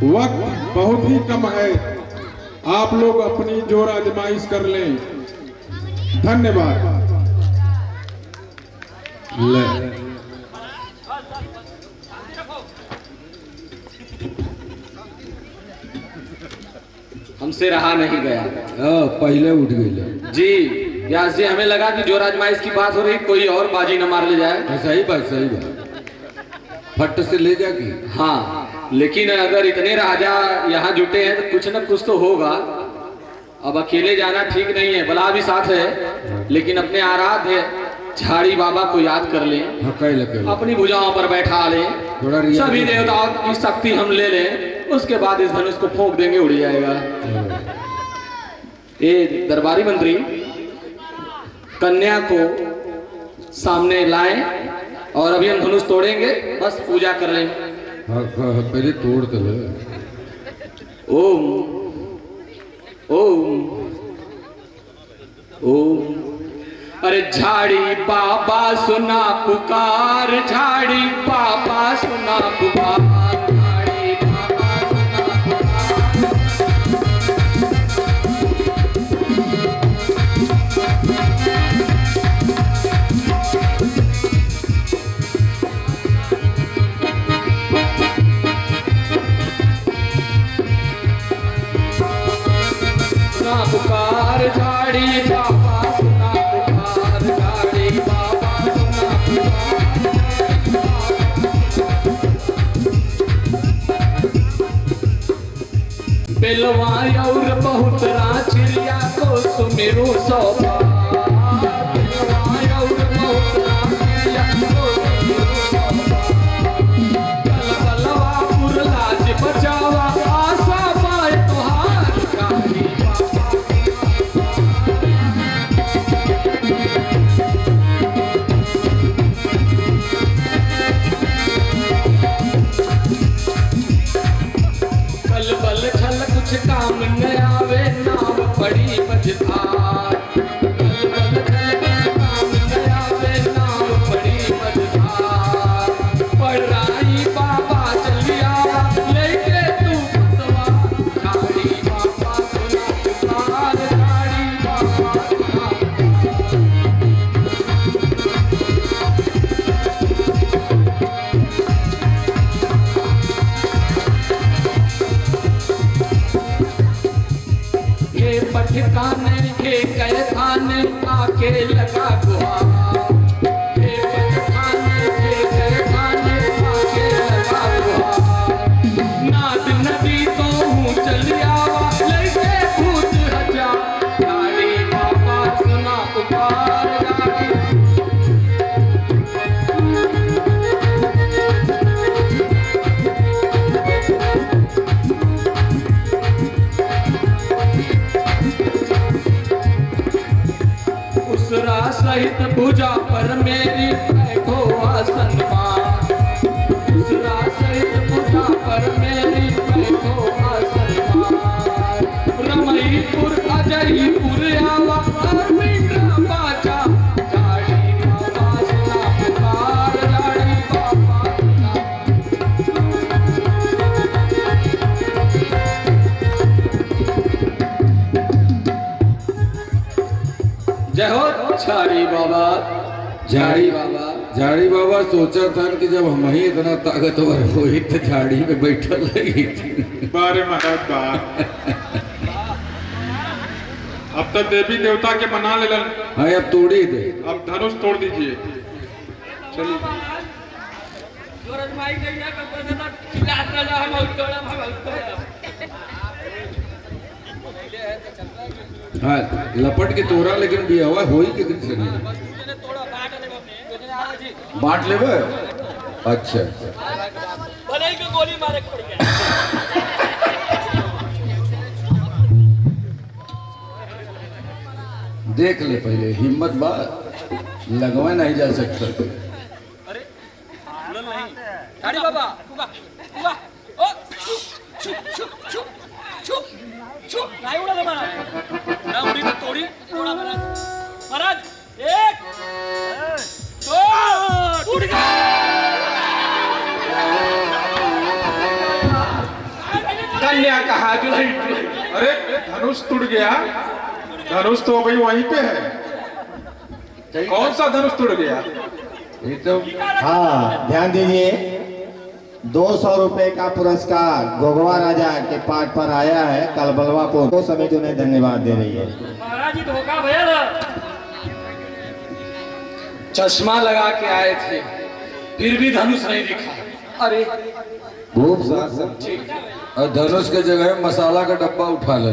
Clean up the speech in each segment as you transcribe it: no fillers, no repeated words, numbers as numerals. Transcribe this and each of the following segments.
वक्त बहुत ही कम है, आप लोग अपनी जोर आजमाइश कर लें। धन्यवाद। ले हमसे रहा नहीं गया। पहले उठ गई जी व्यास जी, हमें लगा कि जोर आजमाइश की बात हो रही, कोई और बाजी न मार ले जाए। सही बात फट से ले जाके। हाँ, लेकिन अगर इतने राजा यहाँ जुटे हैं तो कुछ न कुछ तो होगा। अब अकेले जाना ठीक नहीं है, बला भी साथ है, लेकिन अपने आराध्य झाड़ी बाबा को याद कर लें। अपनी भुजाओं पर बैठा लें, सभी देवताओं की शक्ति हम ले लें, उसके बाद इस धनुष को फूंक देंगे, उड़ जाएगा। ये दरबारी मंत्री कन्या को सामने लाएं और अभी हम धनुष तोड़ेंगे, बस पूजा कर लें। पहले तोड़ तो ले। ओम ओम ओम। अरे झाड़ी बाबा सुना पुकार, झाड़ी बाबा सुना पुकार, झाड़ी बाबा सुना पुकार। सुना पुकार, झाड़ी बाबा सुना पुकार, झाड़ी बाबा सुना पुकार। बेलवाई और बहुत राचिरिया को सुमिरू सोपा, बेलवाई और बहुत राचिरिया को सुमिरू सोपा। बलवा पुरलाज बचावा, आशा पाए तुहार, झाड़ी बाबा। बल बल छल कुछ काम न आवे, नाव पड़ी मझधार। बल बल छल कुछ काम न आवे, नाव पड़ी मझधार। पढ़ाई बाबा चलिया लेके तू पुतवा, झाड़ी बाबा सुना पुकार, झाड़ी बाबा सुना पठकाने के गए खाने आके लगा गुहार। ये पठकाने के गए खाने आके लगा गुहार। नाद नदी तो हूँ चल आवा, लेके भूत हजार, झाड़ी बाबा सुना पुकार, झाड़ी। उसरा सहित भुजा पर मेरी बैठो आसन मान, उसरा सहित भुजा पर मेरी बैठो आसन मान। रमईपुर अजयपुर आवा और मीठा बाजा, झाड़ी बाबा सुना पुकार, झाड़ी बाबा सुना। जय हो झाड़ी बाबा, झाड़ी बाबा। झाड़ी बाबा सोचा था कि जब हम ही इतना ताकतवर हुई तो झाड़ी में बैठल रही थी। बारे महाराज बात अब तो देवी देवता के मना ले लन। हाँ अब तोड़ी दे, अब धनुष तोड़ दीजिए। चलिए हाँ लपट के तोड़ा, लेकिन भी हवा हो ही के से नहीं बांट ले। अच्छा गोली मारे पड़ गया। देख ले पहले, हिम्मत बात लगवा नहीं जा सकता। अरे झाड़ी बाबा ओ चुप चुप चुप चुप चुप नहीं उड़ा दे महाराज, ना उड़ी तो तोड़ी उड़ा महाराज। एक दो उड़ गया। कन्या कहा दुल्हन। अरे धनुष टूट गया। धनुष तो अभी वहीं पे है। कौन सा धनुष टूट गया? ये तो हाँ ध्यान दीजिए, 200 रुपए का पुरस्कार गोगवा राजा के पाठ पर आया है। कलबलवापुर को समिति उन्हें धन्यवाद दे रही है। महाराज जी धोखा भैया ना। चश्मा लगा के आए थे, फिर भी धनुष नहीं दिखा। अरे खूब सार और धनुष के जगह मसाला का डब्बा उठा ले।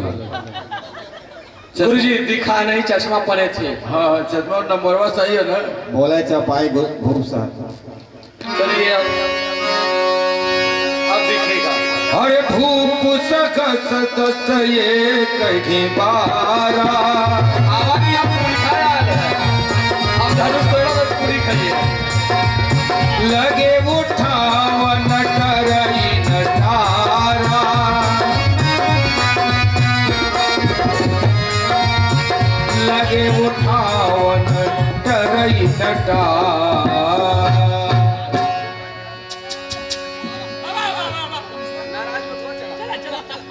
गुरुजी दिखा नहीं, चश्मा पहने थे। हाँ चश्मा नंबरवा सही है ना। बोले चपाई खूब सार। चलिए अब दिखेगा। अरे भूप सकस दस ये कहीं बारा। आवाज ही आपको दिखाया है। अब धनुष तोड़ा तो पूरी करिए। लगे उठावन करई नटारा। लगे उठावन करई नटारा।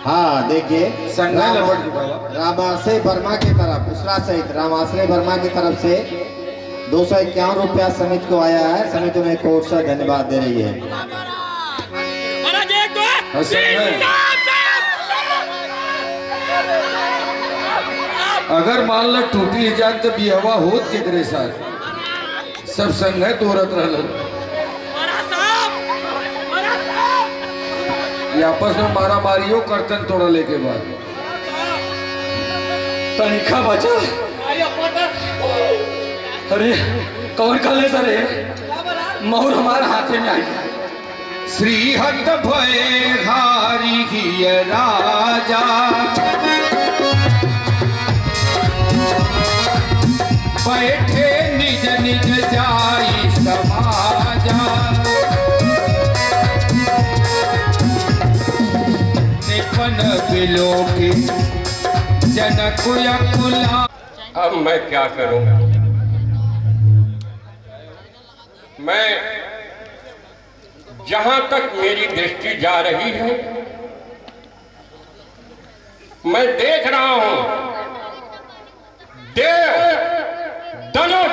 हाँ देखिए, संघा लपट चुका है। रामाश्रय वर्मा की तरफ, उसरा सहित रामाश्रय वर्मा की तरफ से 251 रुपया समिति को आया है। समिति उन्हें कोर्ट से धन्यवाद दे रही है। महाराज एक दो असल में अगर मान लो टूटी जात तो बिहवा होत केकरे साथ सब संग है तोरत रहल। ये आपस में मारा मारियो करतन तोड़ा लेके बाद। तनिखा बचा। अरे कौन कले सर है? मोहर हमारे हाथे में आई। श्रीहत भय हारी हिय राजा। बैठे निज निज जाई समाजा। निपन बिलोकी जनक यकुला। अब मैं क्या करूं? मैं जहां तक मेरी दृष्टि जा रही है मैं देख रहा हूं देव धनुष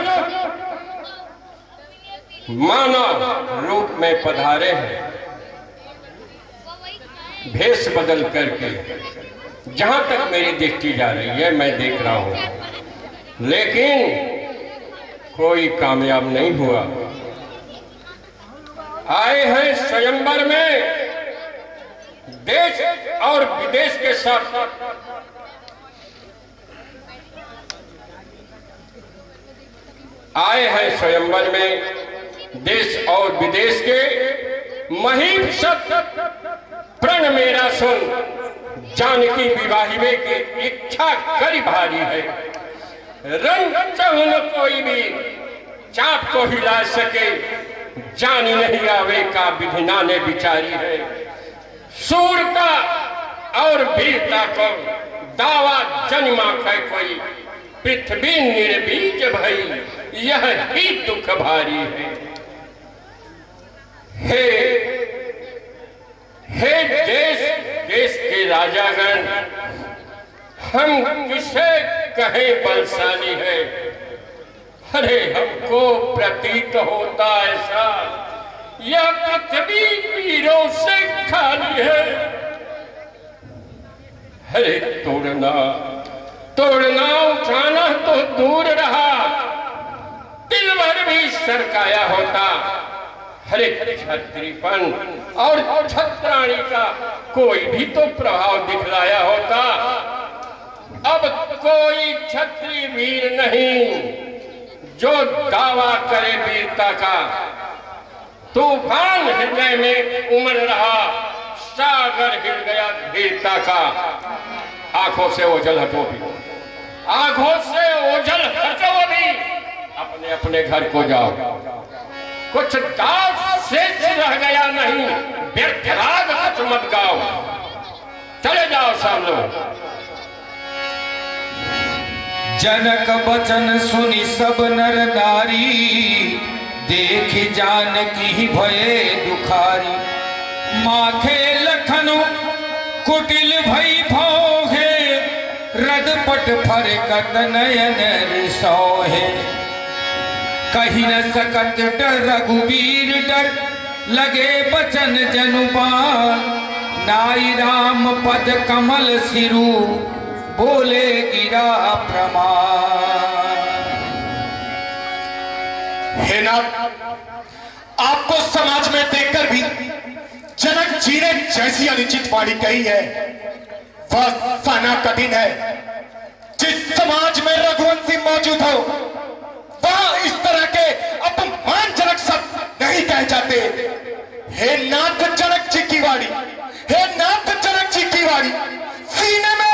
मानव रूप में पधारे हैं, भेष बदल करके। जहां तक मेरी दृष्टि जा रही है मैं देख रहा हूं, लेकिन कोई कामयाब नहीं हुआ। आए हैं स्वयंवर में देश और विदेश के साथ। आए हैं स्वयंवर में देश और विदेश के महीम सत प्रण मेरा सुन। जानकी विवाहिवे की इच्छा करी भारी है। रंग चहुन कोई भी चाप को हिला सके। जानी नहीं आवे का विधिना ने विचारी है। सूरता और वीरता को दावा जन्मा है कोई। पृथ्वी निर्बीज भई यह ही दुख भारी है। हे देश देश के राजागण, हम किसे कहे बलशाली है। अरे हमको प्रतीत होता ऐसा यह पृथ्वी वीरों से खाली है। अरे तोड़ना तोड़ना उठाना तो दूर रहा, दिल भर भी सरकाया होता। हरे क्षत्रियपन और छत्राणी का कोई भी तो प्रभाव दिखलाया होता। अब कोई क्षत्रिय वीर नहीं जो दावा करे वीरता का। तूफान हृदय में उमड़ रहा, सागर हिल गया वीरता का। आंखों से ओझल हटो भी, आंखों से ओझल हटो भी, अपने अपने घर को जाओ। कुछ दाव शेष रह गया नहीं, व्यर्थ राग कुछ मत गाओ। चले जाओ सब लोग। जनक बचन सुनी सब नर नारी। देख जानकी भये दुखारी। माखे लखनु कुटिल भई भौहे रदपट फरकत नयन रिसोहे कही न सकत डर रघुवीर डर लगे बचन जनुबान नाई राम पद कमल सिरु बोले गिरा प्रमाण। हे नाथ, आपको समाज में देखकर भी जनक जी ने जैसी अनुचित वाणी कही है वह सहना कठिन है। जिस समाज में रघुवंशी मौजूद हो वह इस तरह के अपमानजनक शब्द नहीं कहे जाते। हे नाथ जनक जी की वाणी, हे नाथ जनक जी की वाणी सीने में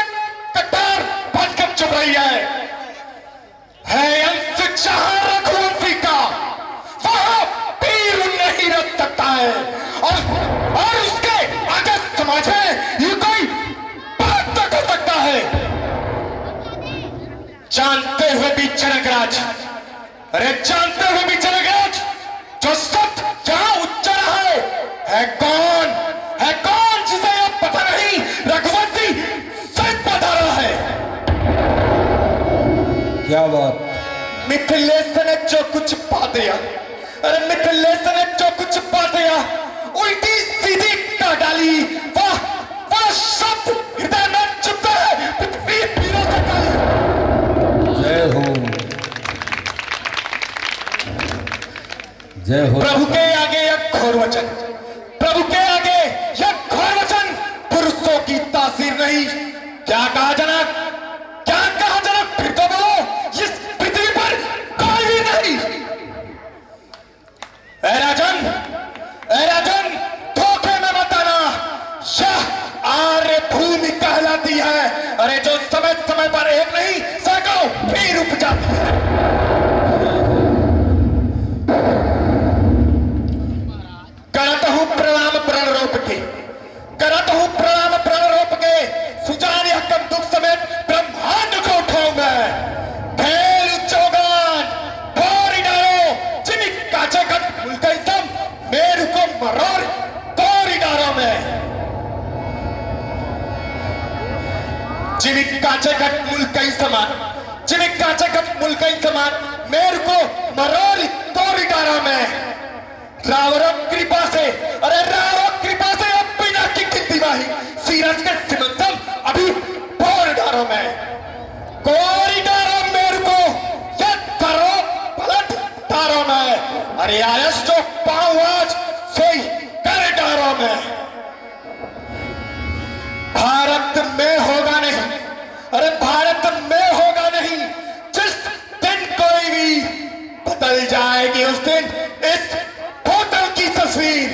कटार बांधकर चुभ रही है अंश जहां रघुवंशी का वहां पीर नहीं रख सकता है और उसके आगे समाज में ये कोई बात तक हो सकता है। जानते हुए भी जनकराज, अरे जानते हुए भी जनकराज जो सत्य जहां उच्चारा है कौन जिसे अब पता नहीं रघुवंशी सच बता रहा है। क्या बात? मिथिलेश ने जो कुछ पा दिया, अरे मिथिलेश ने जो कुछ पा दिया उल्टी सीधी कर डाली वह शब्द हृदय में चुपता है पृथ्वी पीरों से काली। जय हो जय हो। प्रभु के आगे यह घोर वचन, प्रभु के आगे यह घोर वचन पुरुषों की तासीर नहीं। क्या कहा जनक, क्या कहा जनक? फिर तो बोलो, इस पृथ्वी पर कोई भी नहीं। ऐ राजन धोखे में मत आना। यह आर्य भूमि कहलाती है, अरे जो समय समय पर एक नहीं सैकड़ों फिर उप जाती है। करत हूं प्रणाम प्रण रोप के, करत हूं प्रणाम प्रण रोप के सुजान यह कम दुख समेत ब्रह्मांड को उठाऊं मैं। खेल चौगान भोरी डालो जिमी काचे कट मुल्कई सम मेरू को मरोर तोरी डालो मैं। जिमी काचे कट मुल्कई समान, जिमी काचे कट मुल्कई समान मेरू को मरोर तोरी डालो मैं। रावण कृपा से, अरे रावण कृपा से अब बिना की गिनती सीरज के सिमंतम अभी बोल डालो मैं। कोई डालो मेरे को या करो पलट डालो मैं। अरे आयस जो पाऊं आज सोई कर डालो मैं। भारत में होगा नहीं, अरे भारत में होगा नहीं। जिस दिन कोई भी बदल जाएगी उस दिन इस होटल की तस्वीर।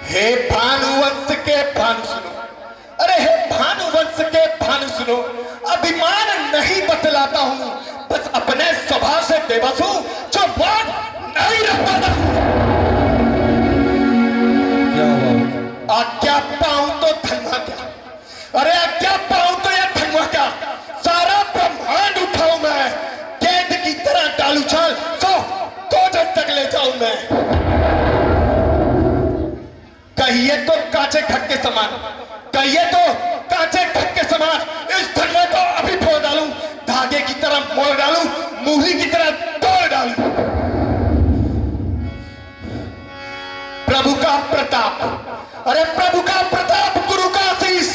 हे भानुवंश के भानु सुनो, अरे हे भानुवंश के भानु सुनो। अभिमान नहीं बतलाता हूं, बस अपने स्वभाव से बेबस हूं जो बात नहीं रख पाता। आज्ञा पाऊं तो धनवा क्या, अरे आज्ञा पाऊं तो यह धनवा क्या। सारा ब्रह्मांड उठाऊं मैं, गेंद की तरह डालू छाल तो जब तक ले जाऊं मैं। कहिए तो कांचे घट के समान, कहिए तो कांचे घट के समान इस धनवा को अभी फोड़ डालूं, धागे की तरह मोड़ डालूं, मूली की तरह तोड़ डालूं। प्रभु का प्रताप, अरे प्रभु का प्रताप, गुरु का आशीष,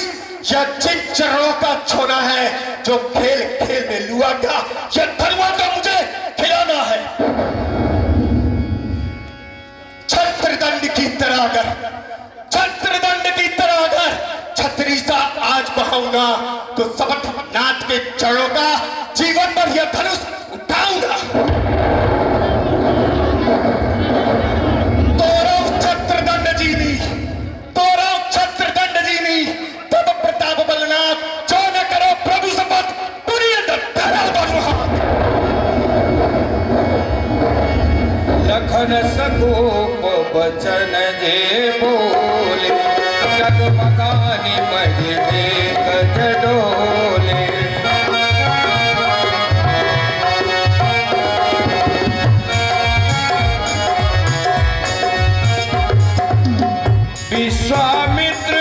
यह जिन चरणों का छोना है जो खेल खेल में लुआ का यह धनवा का मुझे खिलाना है। छत्रदंड की तरह अगर, छत्रदंड की तरह अगर छतरी सा आज बहाऊंगा तो सबक नाथ के चरणों का जीवन भर यह धनुष उठाऊंगा। तोरो छत्रदंड जीनी, तोरो छत्रदंड जीनी, तब प्रताप बलनाथ जो न करो प्रभु शपथ पुरी धरा दोनों हाथ। लखन सकोप बचन जे बोले जगमगानी मझे गज डोले। विश्वामित्र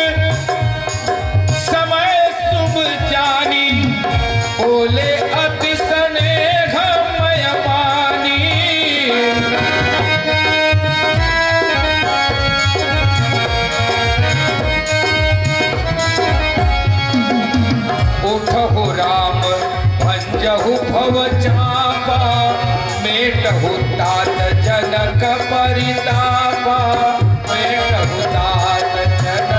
समय शुभ जानी, बोले अति स्नेह मय पानी। उठहु राम भंजहु भव चापा, मेटहु तात जनक परितापा, मेटहु तात जनक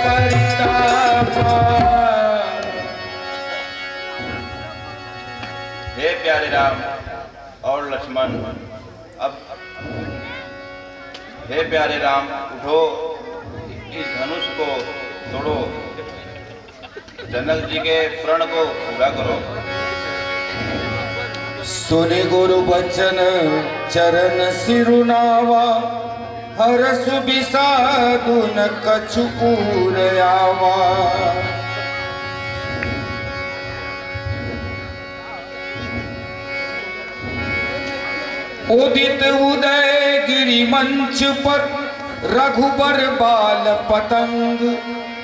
परितापा। हे प्यारे राम और लक्ष्मण, अब हे प्यारे राम उठो, इस धनुष को तोड़ो, जनक जी के प्रण को पूरा करो। सुनि गुरु बचन चरण सिरुनावा, हरस बिसादु न कछु पूर आवा। उदित उदय गिरि मंच पर, रघुबर बाल पतंग,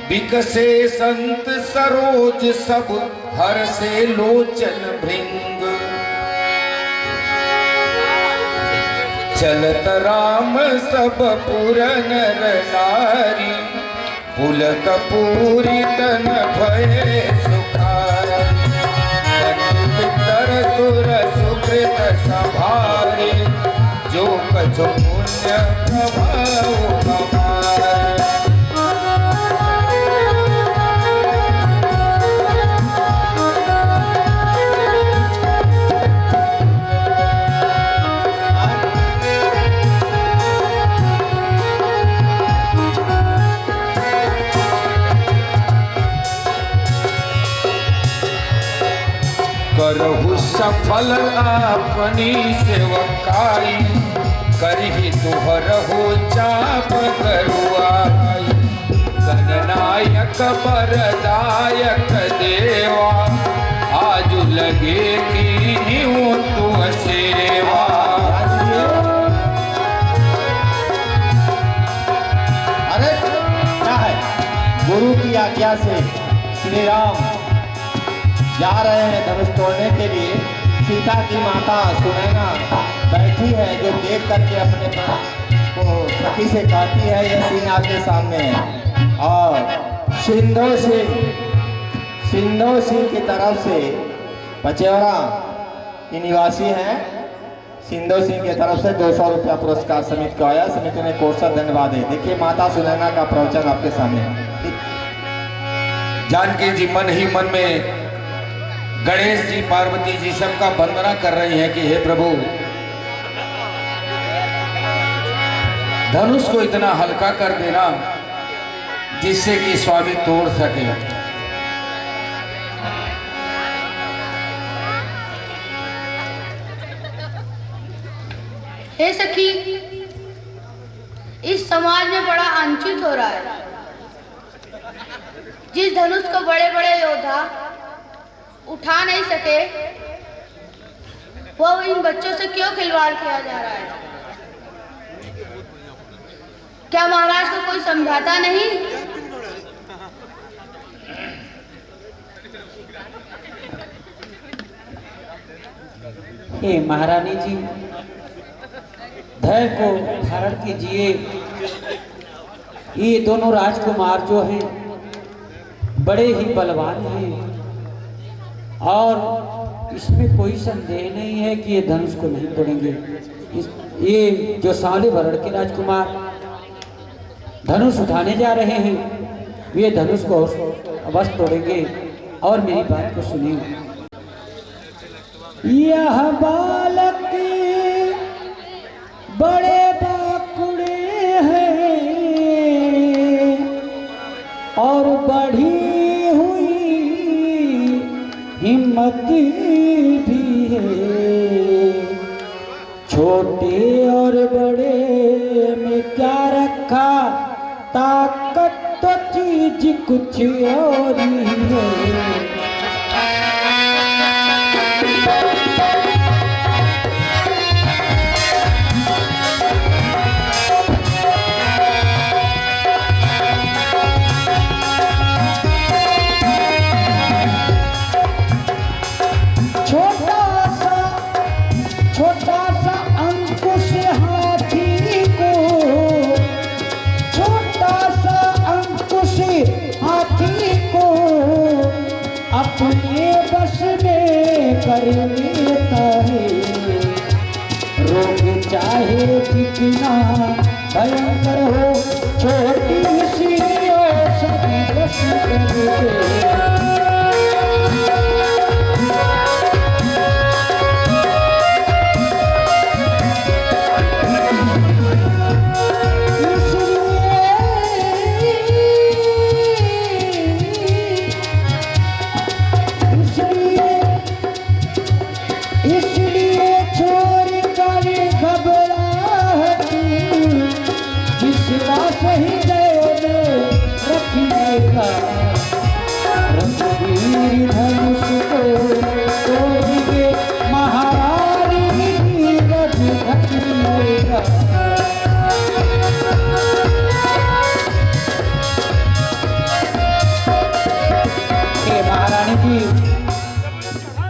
बिकसे संत सरोज सब, हर्षे लोचन भृंग। चलत राम सब पुर नर नारी, पुलक पूरी तन भय सुखारी। बंधु मित्र सुर सुकृत संभारे, जो कछु पुण्य प्रभाव हमारे। करहु सफल अपनी सेवकाई, करहि तुहरहु चाप करुआई। गणनायक बरदायक देवा, आज लगे कीन्हु तुम सेवा। अरे क्या है, गुरु की आज्ञा से श्री राम जा रहे हैं धनुष तोड़ने के लिए। सीता की माता सुनैना बैठी है, जो देख करके अपने को सखी से कहती है, यह सीन आपके सामने है। और सिंधो सिंह की तरफ से पचेवरा की निवासी हैं, सिंधो सिंह की तरफ से 200 रुपया पुरस्कार समिति को आया। समिति ने कोट सा धन्यवाद है। देखिए माता सुनैना का प्रवचन आपके सामने। जानकी जी मन ही मन में गणेश जी पार्वती जी सबका वंदना कर रही हैं कि हे प्रभु, धनुष को इतना हल्का कर देना जिससे कि स्वामी तोड़ सके। हे सखी, इस समाज में बड़ा अंचित हो रहा है। जिस धनुष को बड़े बड़े योद्धा उठा नहीं सके, वो इन बच्चों से क्यों खिलवाड़ किया जा रहा है? क्या महाराज को कोई समझाता नहीं? हे महारानी जी, धैर्य को धारण कीजिए। ये दोनों राजकुमार जो हैं बड़े ही बलवान हैं, और इसमें कोई संदेह नहीं है कि ये धनुष को नहीं तोड़ेंगे। ये जो सांवले वर्ण के राजकुमार धनुष उठाने जा रहे हैं, वे धनुष को अवश्य तोड़ेंगे। और मेरी बात को सुनिए। यह बालक बड़े बाकुड़े हैं और बढ़ी हुई हिम्मत भी है। छोटे और बड़े में क्या रखा, ताकत तो चीज कुछ और ही है। अपने बस में कर लेता है, रोग चाहे कितना भयंकर हो, छोटी सी सभी बस कर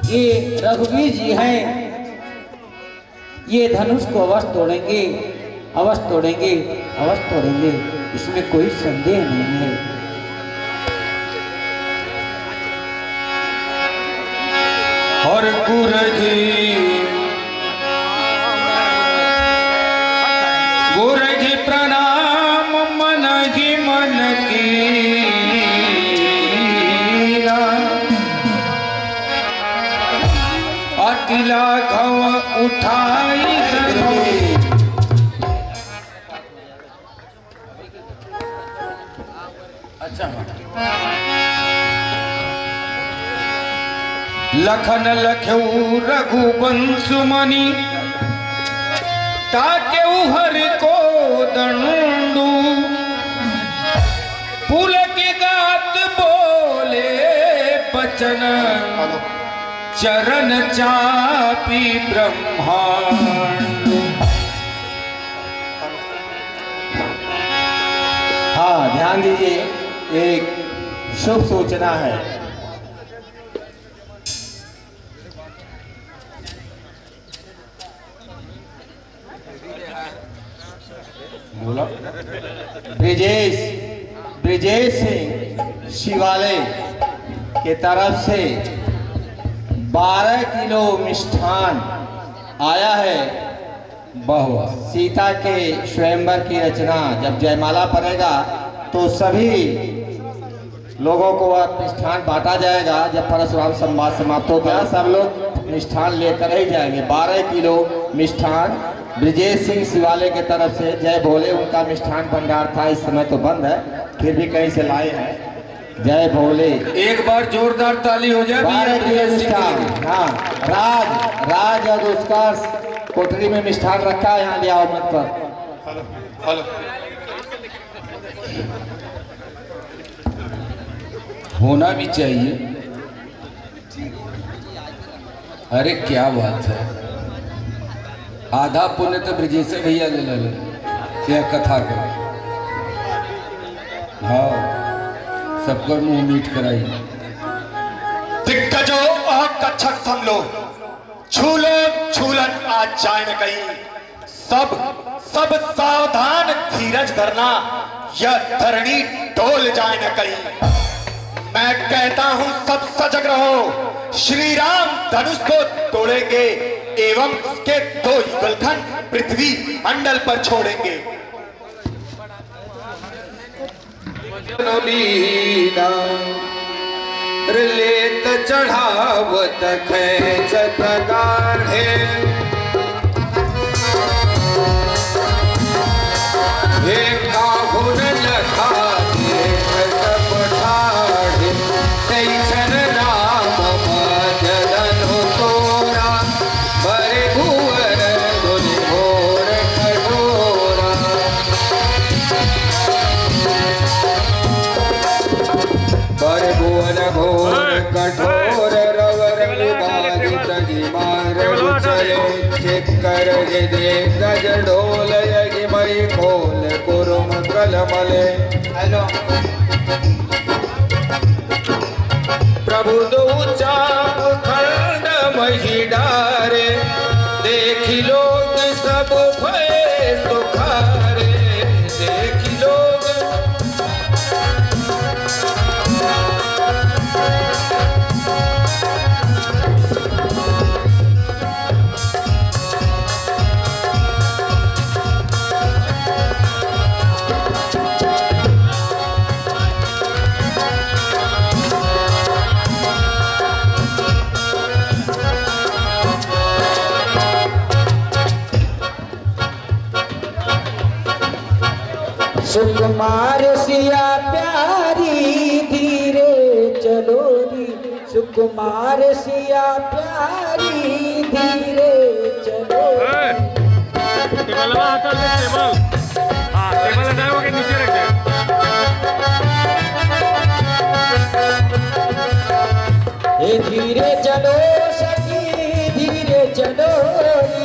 ये रघुवीर जी हैं, ये धनुष को अवश्य तोड़ेंगे, अवश्य तोड़ेंगे, अवश्य तोड़ेंगे, इसमें कोई संदेह नहीं है। और गुरगी प्रणाम मन ही मन की, अकिला घव उठाई अच्छा लखन लख्यऊ रघुवंश मणि, ताके हर को दंडू, पुल की गात बोले बचन, चरण चापी ब्रह्मांड। हाँ ध्यान दीजिए, एक शुभ सूचना है। बोला ब्रिजेश सिंह शिवालय के तरफ से 12 किलो मिष्ठान आया है। बहुआ सीता के स्वयंवर की रचना जब जयमाला पड़ेगा तो सभी लोगों को वह मिष्ठान बांटा जाएगा। जब परशुराम संवाद समाप्त हो गया सब लोग मिष्ठान लेकर ही जाएंगे। 12 किलो मिष्ठान ब्रिजेश सिंह शिवालय के तरफ से, जय भोले। उनका मिष्ठान भंडार था, इस समय तो बंद है, फिर भी कहीं से लाए हैं। जय भोले। एक बार जोरदार ताली हो जाए। 12 किलो मिष्ठान। हाँ, राज और उसका कोठरी में मिष्ठान रखा है, यहाँ ले आओ मत पर। हेलो होना भी चाहिए। अरे क्या बात है, आधा पुण्य तो ब्रिजेश भैया ले ले यह कथा कर। हाँ, सबको मुंह मीठ कराई। दिग्गजो और कच्छक समलो, छूलो छूलन आज जाए न कहीं। सब सावधान धीरज धरना, यह धरणी डोल जाए न कहीं। मैं कहता हूं सब सजग रहो, श्री राम धनुष को तोड़ेंगे एवं उसके 2 युगलखंड पृथ्वी मंडल पर छोड़ेंगे। लेत चढ़ावत खेचत गाढ़े, हे काहुन लखा सब ठाढ़े, तैसन राम मजदनु तोरा, बरे भुवर धुनि घोर कठोरा। बरे भुवन घोर कठोर, रवर बाजित जिमार चले, चिक्कर गिदे गज ढोल यगी मई खोल कुरुम कलमले। प्रभु दो चाप खंड मही डारे, देखी लोग सब भय सुखारे, देखी लोग सुकुमार सिया प्यारी धीरे चलो री, सुकुमार सिया प्यारी धीरे चलो। टेबल आता है टेबल, हाँ टेबल हटाए वो के नीचे रख दे। ए धीरे चलो सखी धीरे चलो री,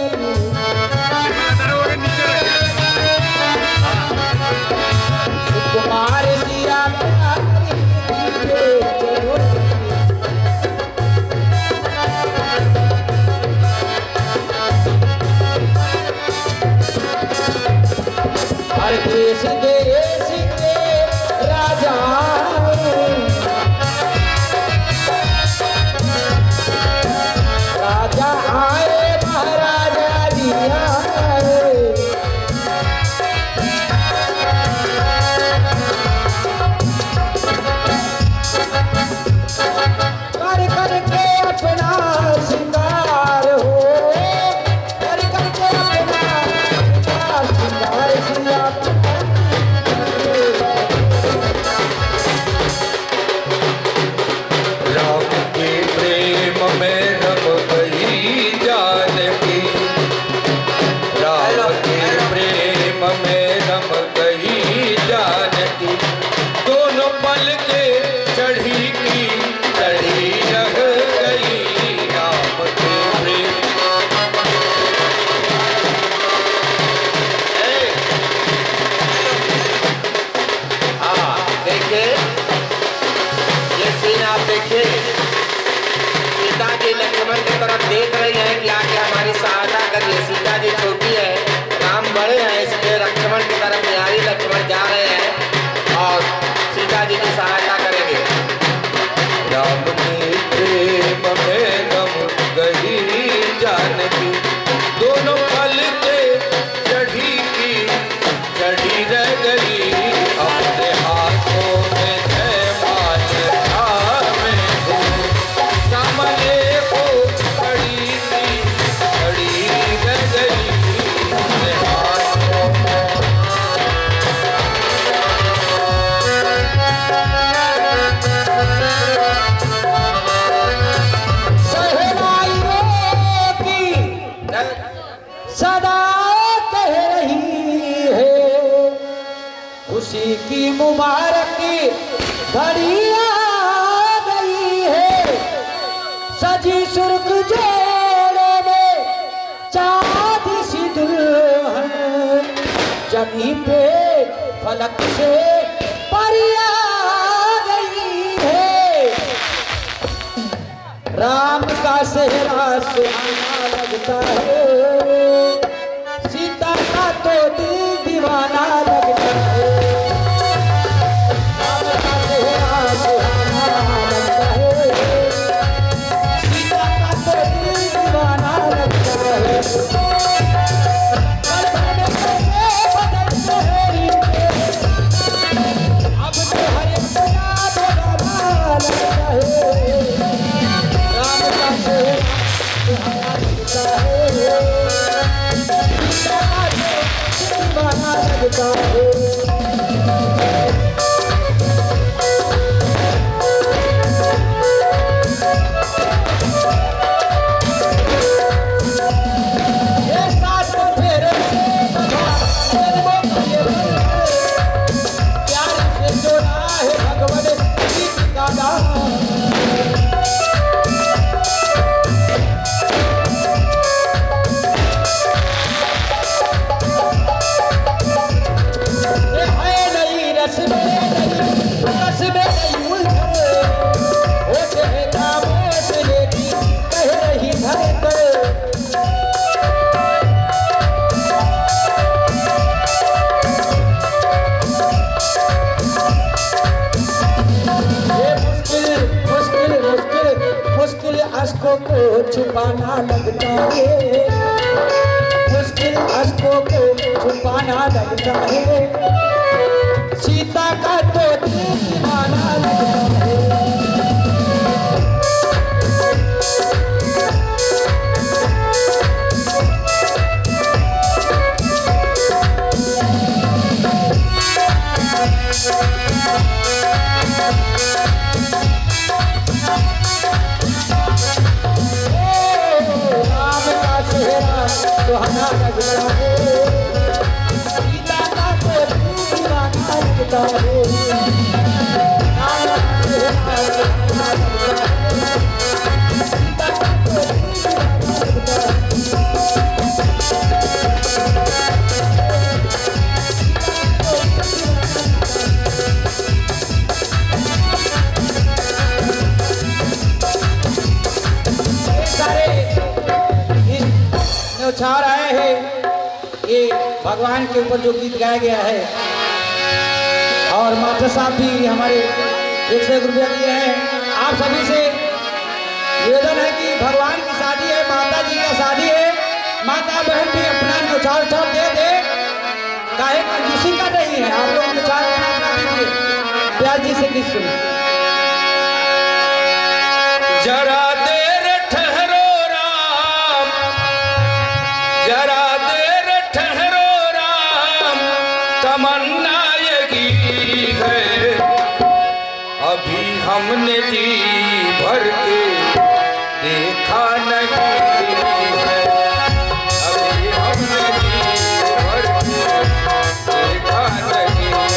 सुकुमार सिया प्यारी धीरे चलो री। हर देश देश के राजा राजा आए महाराजा भी आए, कर करके अपना श्रृंगार हो, कर करके अपना श्रृंगार सिया राम के प्रेम में रम गई जानकी, राम के प्रेम में रम गई जानकी, दोनों पल के चढ़ी की चढ़ी रह गई। राम के प्रेम देखिए ये सीन आप देखिए, सीता जी लक्ष्मण की तरफ देख रही है कि आके हमारी सहायता करिए। सीता जी छोटी है, राम बड़े हैं, इसलिए लक्ष्मण की तरफ न्यारी लक्ष्मण जा रहे हैं और सीता जी की सहायता करेंगे। राम के प्रेम में रम गई जानकी, दोनों पल के चढ़ी की चढ़ी रह गई। अपने हाथों में जयमाल थामे हो, सामने को खड़ी थी खड़ी रह गई। अपने हाथों में सहनाइयों की सदा कह रही है, खुशी की मुबारक घड़ी आ गई है। सजी सुर्ख जोड़े में चाँद सी दुल्हन, जमी पे फलक से परी आ गई है। राम का सेहरा सुहाना लगता है, सीता का तो दिल दीवाना लगता है। राम का सेहरा सुहाना लगता है, सीता का तो दिल दीवाना लगता है। बदलते हैं रिश्ते, अब तो हर एक को याद बदलना लगता है। राम का सेहरा सुहाना लगता है, सीता का तो दिल दीवाना लगता है। ये सात फेरे से बंधा जन्मों का ये बंधन, प्यार से जोड़ा है भगवान गीत का गान। ये है नई रस्में नई रस्में नई उलझन, होते हैं खामोश लेकिन कह रही धड़कन। ये मुश्किल अश्कों को छुपाना लगता है, मुश्किल अश्कों को छुपाना लगता है। सीता का तो दिल दीवाना लगता है। सुहाना लगता है सीता का तो दीवाना लगता है न्यौछावर आए हैं ये भगवान के ऊपर जो गीत गाया गया है और मास्टर साहब भी हमारे 101 रुपया दिए हैं। आप सभी से निवेदन है कि भगवान की शादी है, माता जी का शादी है, माता बहन भी अपना न्यौछावर दे दे, काहे किसी का नहीं है। आप लोग न्यौछावर अपना दीजिए। प्यार जी से गीत सुनिए। जरा देर ठहरो राम, जरा देर ठहरो राम, तमन्ना यही है अभी हमने जी भर के देखा नहीं है, अभी हमने जी भर के देखा नहीं है।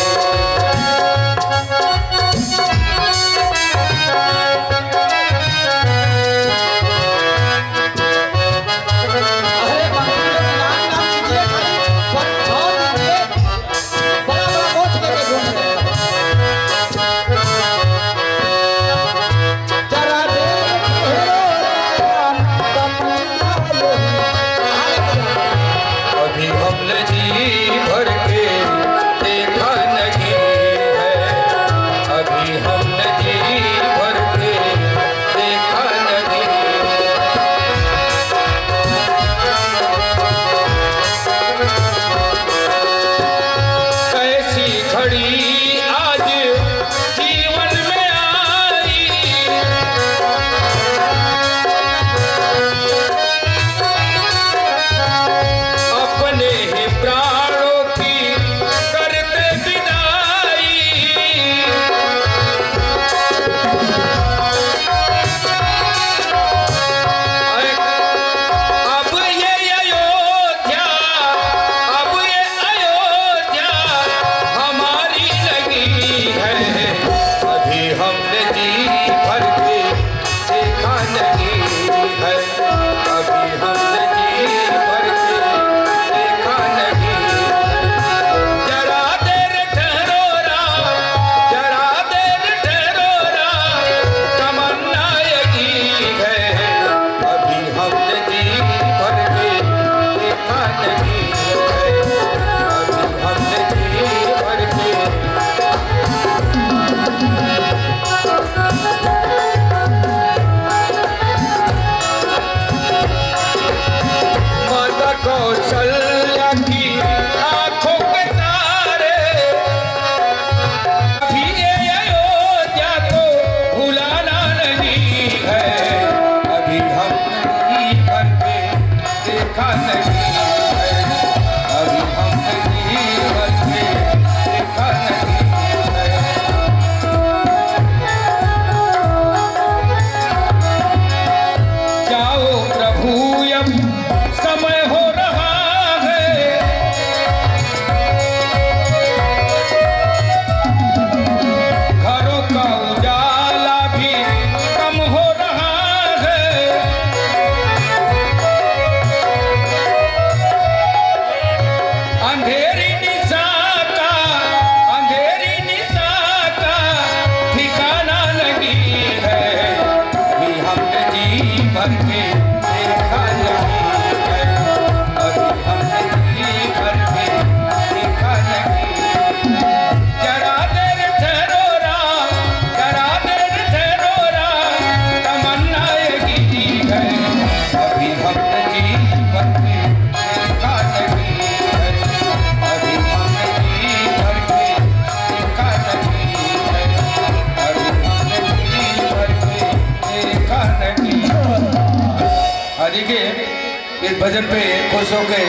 इस भजन पे खुश होकर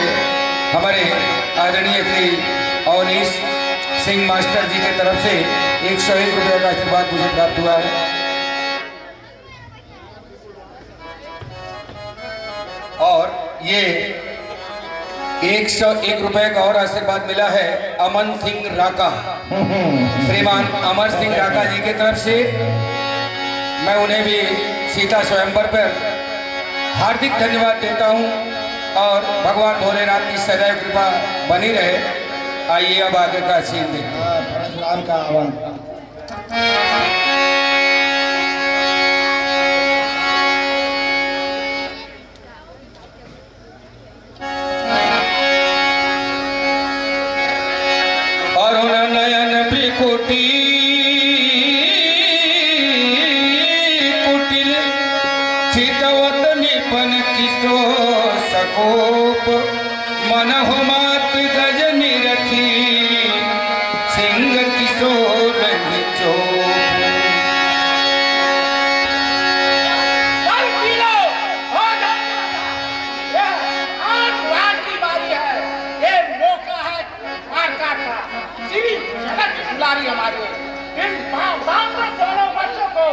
हमारे आदरणीय श्री अवनीश सिंह मास्टर जी की तरफ से 101 रुपये का आशीर्वाद मुझे प्राप्त हुआ है। और ये 101 रुपए का और आशीर्वाद मिला है अमन सिंह राका, श्रीमान अमर सिंह राका जी की तरफ से। मैं उन्हें भी सीता स्वयंवर पर हार्दिक धन्यवाद देता हूं और भगवान भोलेनाथ की सदैव कृपा बनी रहे। आइए अब आगे का सीन देखते हैं। राम का आह्वान। नयन बिकुटी कुटिल चितवत निपन किसो सकोप मन हो मात गजनी रखी सिंह किशोर हमारे इन दोनों बच्चों को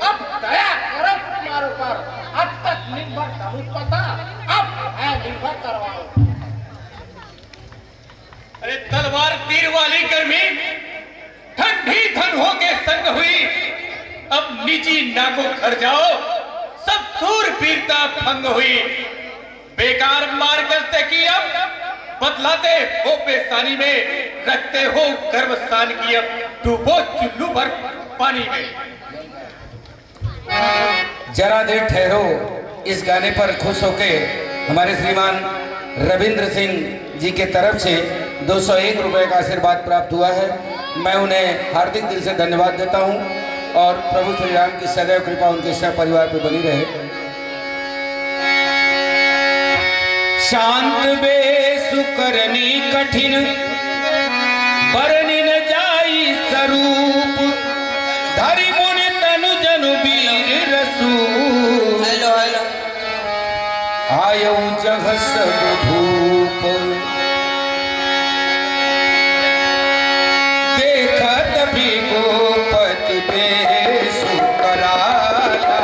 अब दया करो तुम्हारे ऊपर। अब तक निर्भर धनुष पता, अब है निर्भर करवाओ। अरे तलवार तीर वाली गर्मी ठंडी धन हो के संग हुई, अब निजी नाको घर जाओ, सब सूर वीरता भंग हुई। बेकार मार्गस्थ की अब बदलाते हो पेशानी में, रखते हो गर्भस्थान की अब डूबो चुल्लू भर पानी में। जरा देर ठहरो। इस गाने पर खुश होके हमारे श्रीमान रविंद्र सिंह जी के तरफ से 201 रुपए का आशीर्वाद प्राप्त हुआ है। मैं उन्हें हार्दिक दिल से धन्यवाद देता हूं और प्रभु श्री राम की सदैव कृपा उनके सब परिवार पर बनी रहे। शांत बेसु करनी कठिन बरनी न जाई स्वरूप, धरि मुनि तनु जनु वीर रसू। हेलो हेलो आयौ जग सब भूप, देखत भी गोपति बेसु कराला,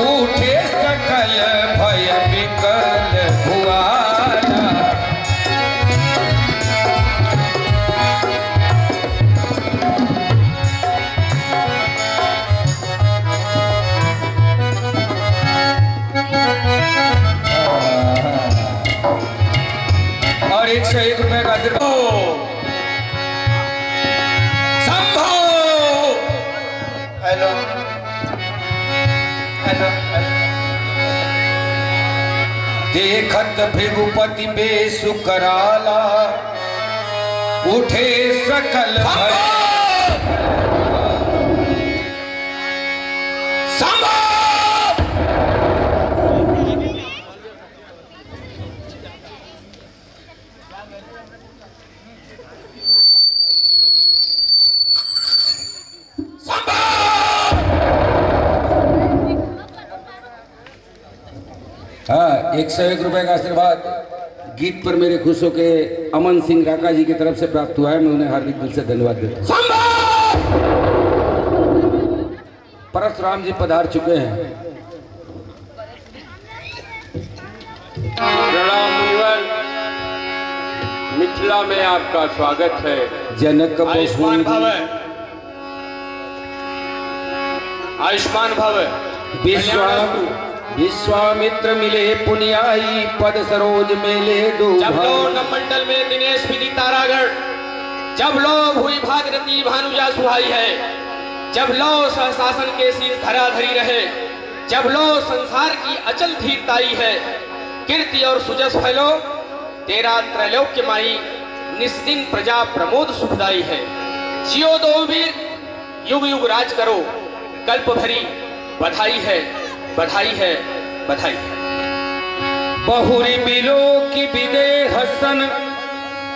उठे सकल भय विकल भुआला। और 101 रुपए का संभव। हेलो देखत भृगुपति बेसु कराला, उठे सकल भय। हाँ, 101 रुपए का आशीर्वाद गीत पर मेरे खुश होके अमन सिंह राका जी की तरफ से प्राप्त हुआ है। मैं उन्हें हार्दिक दिल से धन्यवाद देता हूं। परशुराम जी पधार चुके हैं। प्रणाम मुनिवर, मिथिला में आपका स्वागत है। जनक आयुष्मान भव, आयुष्मान भव। विश्वामित्र मिले पुनियाई, पद सरोज मेले दो। जब लो नवमंडल में दिनेश विधि तारागढ़, जब लो हुई भागीरथी भानुजा सुहाई है, जब लो सहशासन के शीश धराधरी रहे, जब लो संसार की अचल धीरताई है, कीर्ति और सुजस फैलो तेरा त्रैलोक्य माई, निस्दिन प्रजा प्रमोद सुखदाई है। जियो दो वीर, युग युग राज करो, कल्प भरी बधाई है, बधाई है, बधाई है। बहुरी बिलो की विदे हसन,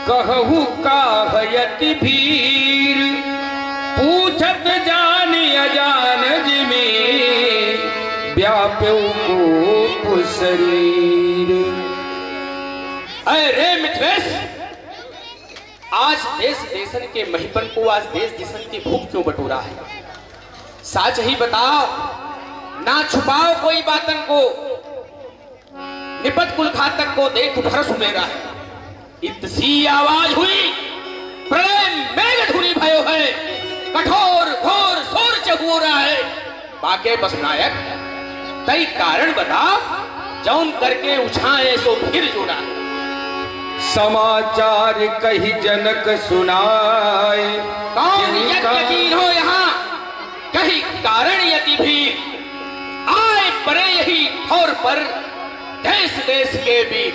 कहू काहयति भीर, पूछत जानी अजान जिमे, व्याप्यो को शरीर। अरे मिथिलेश, आज देश देशन के महिपन को आज देश दिशन की भूख क्यों बटोरा है? साच ही बताओ, ना छुपाओ कोई बातन को, निपट कुल खातक को देख भरस मेरा है। इतसी आवाज हुई, प्रलय मेघ धुरी भयो है, कठोर घोर शोर चहु रहा है। बाके बस नायक तई कारण बता, जौन करके उछाए सो फिर जुड़ा। समाचार कही जनक सुनाए, कौन यकीन हो यहाँ कहीं कारण यति भी आए परे यही ठोर पर देश देश के बीच।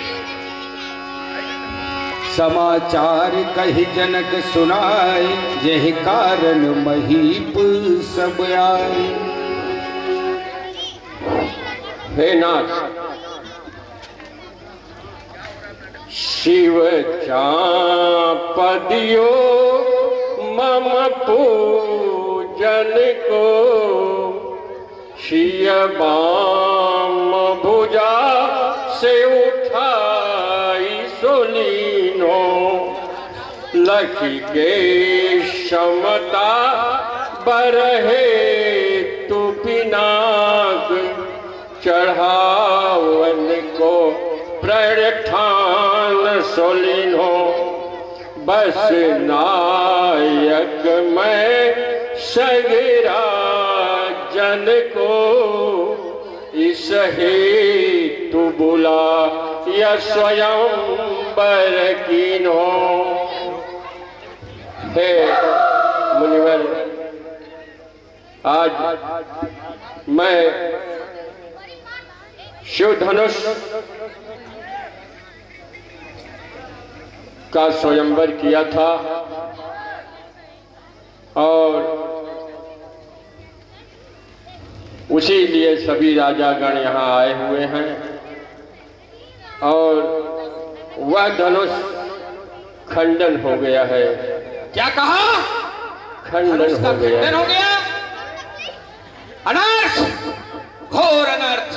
समाचार कही जनक सुनाए, यही कारण महीप सब आए। हे नाथ, शिव चापदियो मम पूजन को, शिय बाम भुजा से उठाई सोलीनो, लखी के क्षमता बरहे तु पिनाक, चढ़ावन को प्रणठान सोलीनो, बस नायक मैं सगरा जन को, इस हेतु बुला या स्वयं बर कीनो। हे मुनिवर, आज मैं शिव धनुष का स्वयंवर किया था और उसी लिए सभी राजागण यहाँ आए हुए हैं और वह धनुष खंडन हो गया है। क्या कहा? खंडन हो गया। अनर्थ, घोर अनर्थ।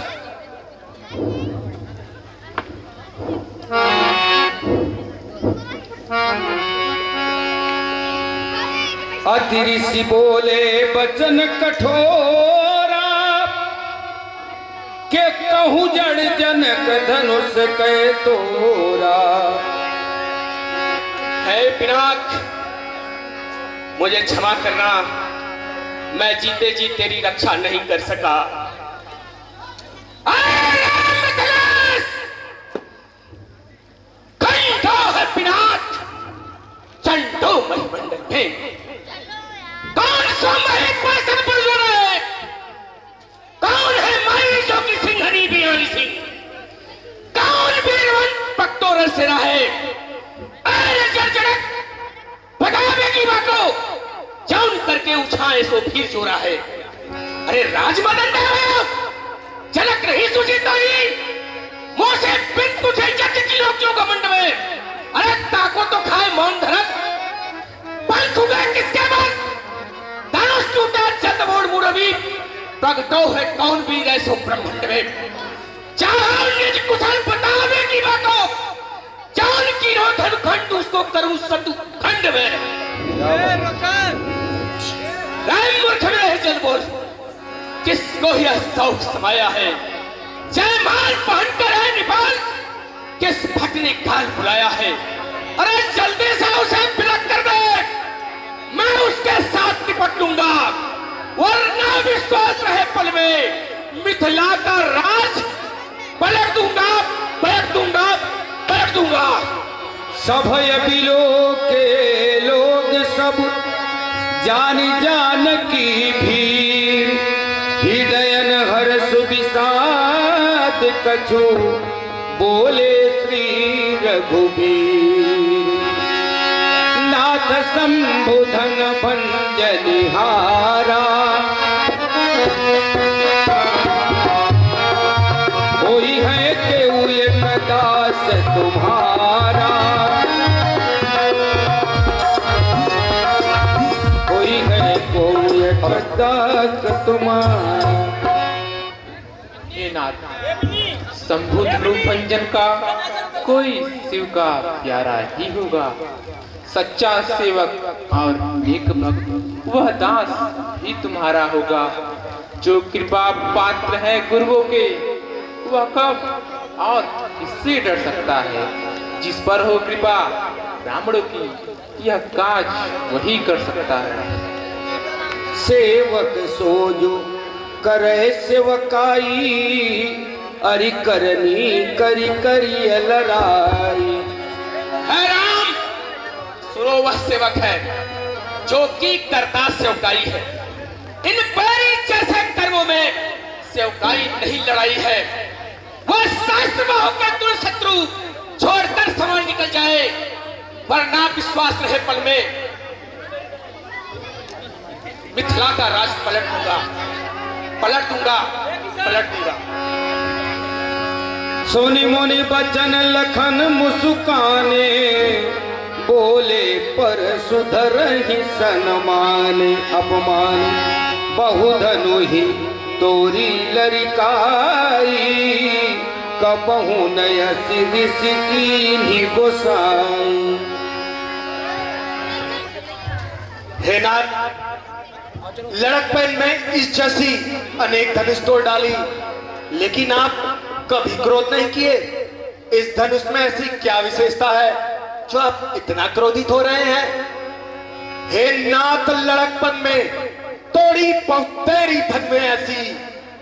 अति ऋषि बोले बचन कठोरा, के कहूँ जड़ जनक धनुष के तोरा। है पिनाक, मुझे क्षमा करना, मैं जीते जी तेरी रक्षा नहीं कर सका। है पिनाक, चंडो महिमंडल में कौन सा महिपासन पर जो रहे? कौन है माई जो की सिंहनी बियानी सिंह? कौन वीरवंत पक्तोर से रहे? अरे जड़जड़क बतावे की बातों, जौन करके उछाए सो फिर चोरा है। अरे राजमदन देव, झलक नहीं सूझी तो ही मुंह से बिन तुझे जट की लोग का मंड में। अरे ताको तो खाए मौन धरत, पंख उगे किसके बाद? धनुष टूटा चंद मोड़ मुरवी, प्रगटो है कौन वीर ऐसो ब्रह्मांड में। चाहे निज कुशल बतावे की बातों, जान की रोधन खंड उसको करूं सतु खंड में। राम मूर्ख में है जल बोल, किसको यह शौक समाया है? जयमाल पहनकर है निपाल, किस भक्त ने काल बुलाया है? अरे जल्दी से उसे बिलक कर दे, मैं उसके साथ निपट लूंगा, वरना विश्वास रहे पल में मिथिला का राज पलट दूंगा, पलट दूंगा, पलट दूंगा। सभय बिलो के लोग सब जान जान की भीड़, हृदयन हर्ष विषाद कछु बोले श्री रघुबीर। नाथ संबोधन भंजनिहारा, कोई है केहू एक दास तुम्हारा, कोई है कोई एक दास तुम्हारा। हे नाथ, संभूत रूप भंजन का कोई शिव का प्यारा ही होगा। सच्चा सेवक और एक भक्त वह दास ही तुम्हारा होगा। जो कृपा पात्र है गुरुओं के, वह कब और किससे डर सकता है? जिस पर हो कृपा ब्राह्मणों की, यह काज वही कर सकता है। सेवक सोजो करे सेवकाई, अरि करनी करी करी लड़ाई। है राम, सुनो वह सेवक है जो कि करता सेवकाई है। इन पैरी जैसे कर्मों में सेवकाई नहीं लड़ाई है। वह शास्त्र में होकर तुर शत्रु छोड़कर समान निकल जाए, वरना विश्वास रहे पल में मिथिला का राज पलट दूंगा, पलट दूंगा, पलट दूंगा। सोनी मोनी बचन लखन मुस्काने, बोले पर सुधर ही सनमान। अपमान बहुधनु ही तोरी लरिकाई, कबहू नय सिद्धि सिकी गोसाई। हे नाथ, लड़कपन में इस जैसी अनेक धनुष तोड़ डाली, लेकिन आप कभी क्रोध नहीं किए। इस धनुष में ऐसी क्या विशेषता है जो आप इतना क्रोधित हो रहे हैं? हे नाथ, लड़कपन में तोड़ी बहुतेरी धन में ऐसी,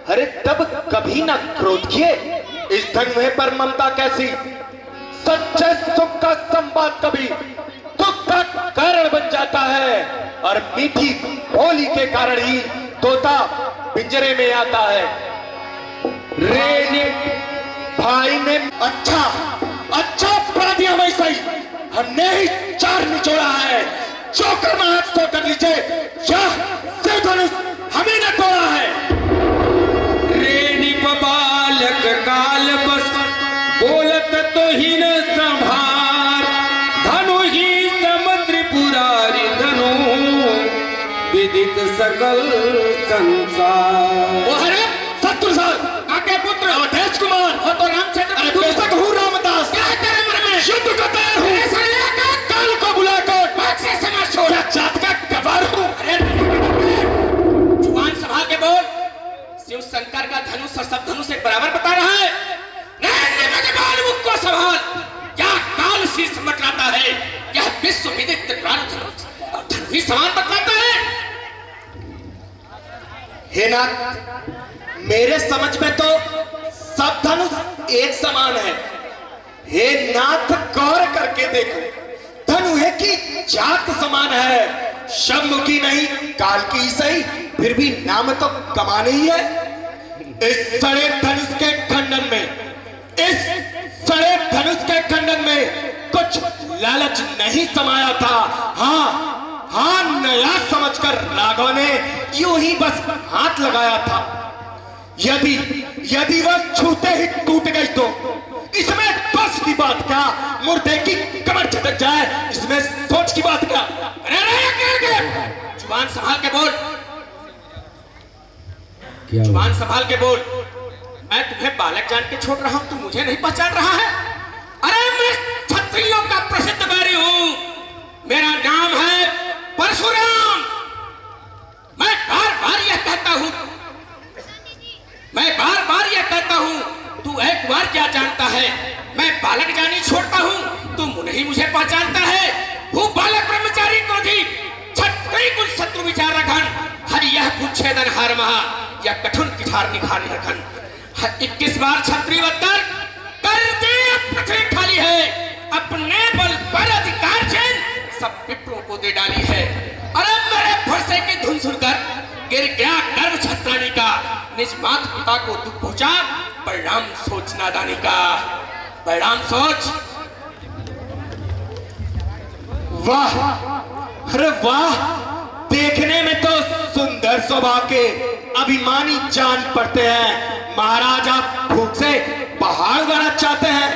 अरे तब कभी ना क्रोध किए। इस धन पर ममता कैसी? सच्चे सुख का संवाद कभी दुख का कारण बन जाता है, और मीठी बोली के कारण ही तोता पिंजरे में आता है। रे भाई ने अच्छा अपराधी हमें सही, हमने ही चार निचोड़ा है। जो करना है तो कर लीजिए, यह धनुष हमें न तोड़ा है। रेणी बालक काल बस, बोलत तो ही न संभार। धनु ही समुद्र पुरारी धनु, विदित सकल संसार। शत्रुसाल आगे पुत्र अवधेश कुमार हो तो रामचंद्र दूसक हूँ रामदास। क्या है तेरे मन में? युद्ध को तैयार हूँ। काल को बुलाकर बात से समझ छोड़। जात का गवार हूँ। जुबान संभाल के बोल। शिव शंकर का धनुष और सब धनुष एक बराबर बता रहा है। मुख को संभाल, क्या काल शीर्ष मटलाता है, यह विश्व विदित धनुष और धनु ही समान बतलाता है। हे नाथ, मेरे समझ में तो सब धनुष एक समान है। हे नाथ, गौर करके देखो, धनु है कि जात समान है। शम्मुखी नहीं काल की ही सही, फिर भी नाम तो कमाने ही है। इस सड़े धनुष के खंडन में कुछ लालच नहीं समाया था। हाँ, नया समझकर राघव ने यूं ही बस हाथ लगाया था। यदि वह छूते ही टूट गई तो इसमें बस की बात क्या? मुर्दे की कमर झटक जाए, इसमें सोच की बात क्या? जुबान संभाल के बोल, जुबान संभाल के बोल। मैं तुम्हें बालक जान के छोड़ रहा हूं, तू मुझे नहीं पहचान रहा है? अरे मैं क्षत्रियों का प्रसिद्ध बैरी हूं, मेरा नाम है परशुराम। मैं बार बार यह कहता हूं, तू एक बार क्या जानता है? मैं बालक जानी छोड़ता हूं, तू नहीं मुझे पहचानता है। वो बालक ब्रह्मचारी क्रोधी क्षत्रिय कुल शत्रु विचार रखन, हरि यह कुछेदन हार महा, यह कठुन किठार निखार रखन। 21 बार क्षत्रिय अवतार कर दे, पृथ्वी खाली है, अपने बल पर अधिकार छीन सब विप्रों को दे डाली है। अरे मेरे फरसे की धुन सुनकर गिर गया गर्व छत्रानी का, निज माता पिता को दुख पहुंचा, परिणाम सोच नादानी का, परिणाम सोच। वाह, अरे वाह, देखने में तो सुंदर स्वभाव के अभिमानी जान पड़ते हैं। महाराज आप भूख से पहाड़ उगाना चाहते हैं?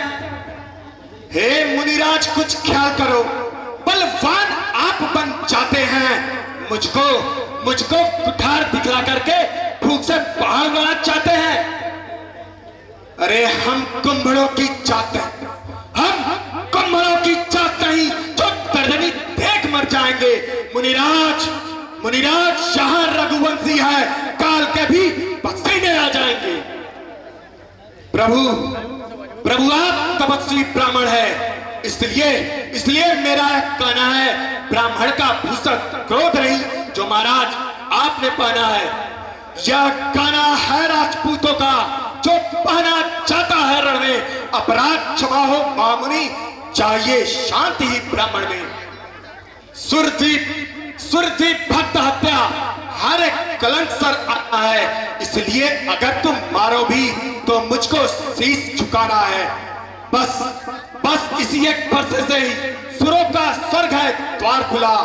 हे मुनिराज, कुछ ख्याल करो, बलवान आप बन जाते हैं। मुझको कुठार दिखला करके भूख से पहाड़ उगाना चाहते हैं? अरे हम कुंभड़ों की जात हैं, हम कुंभड़ों की जात नहीं जो दर्दनी देख मर जाएंगे। मुनिराज यहाँ रघुवंशी है, काल डाल के भी पसीने आ जाएंगे। प्रभु प्रभु आप तपस्वी ब्राह्मण है, इसलिए मेरा एक कहना है, ब्राह्मण का भूषण क्रोध नहीं जो महाराज आपने पहना है, यह गाना है राजपूतों का जो पहना जाता है रण में। अपराध क्षमा हो मामुनी, चाहिए शांति ही ब्राह्मण में। सुरदीप भक्त हत्या हर एक कलंक सर आता है, इसलिए अगर तुम मारो भी तो मुझको शीश झुकाना है। बस इसी एक फरसे से ही सुरों का स्वर्ग है द्वार खुला।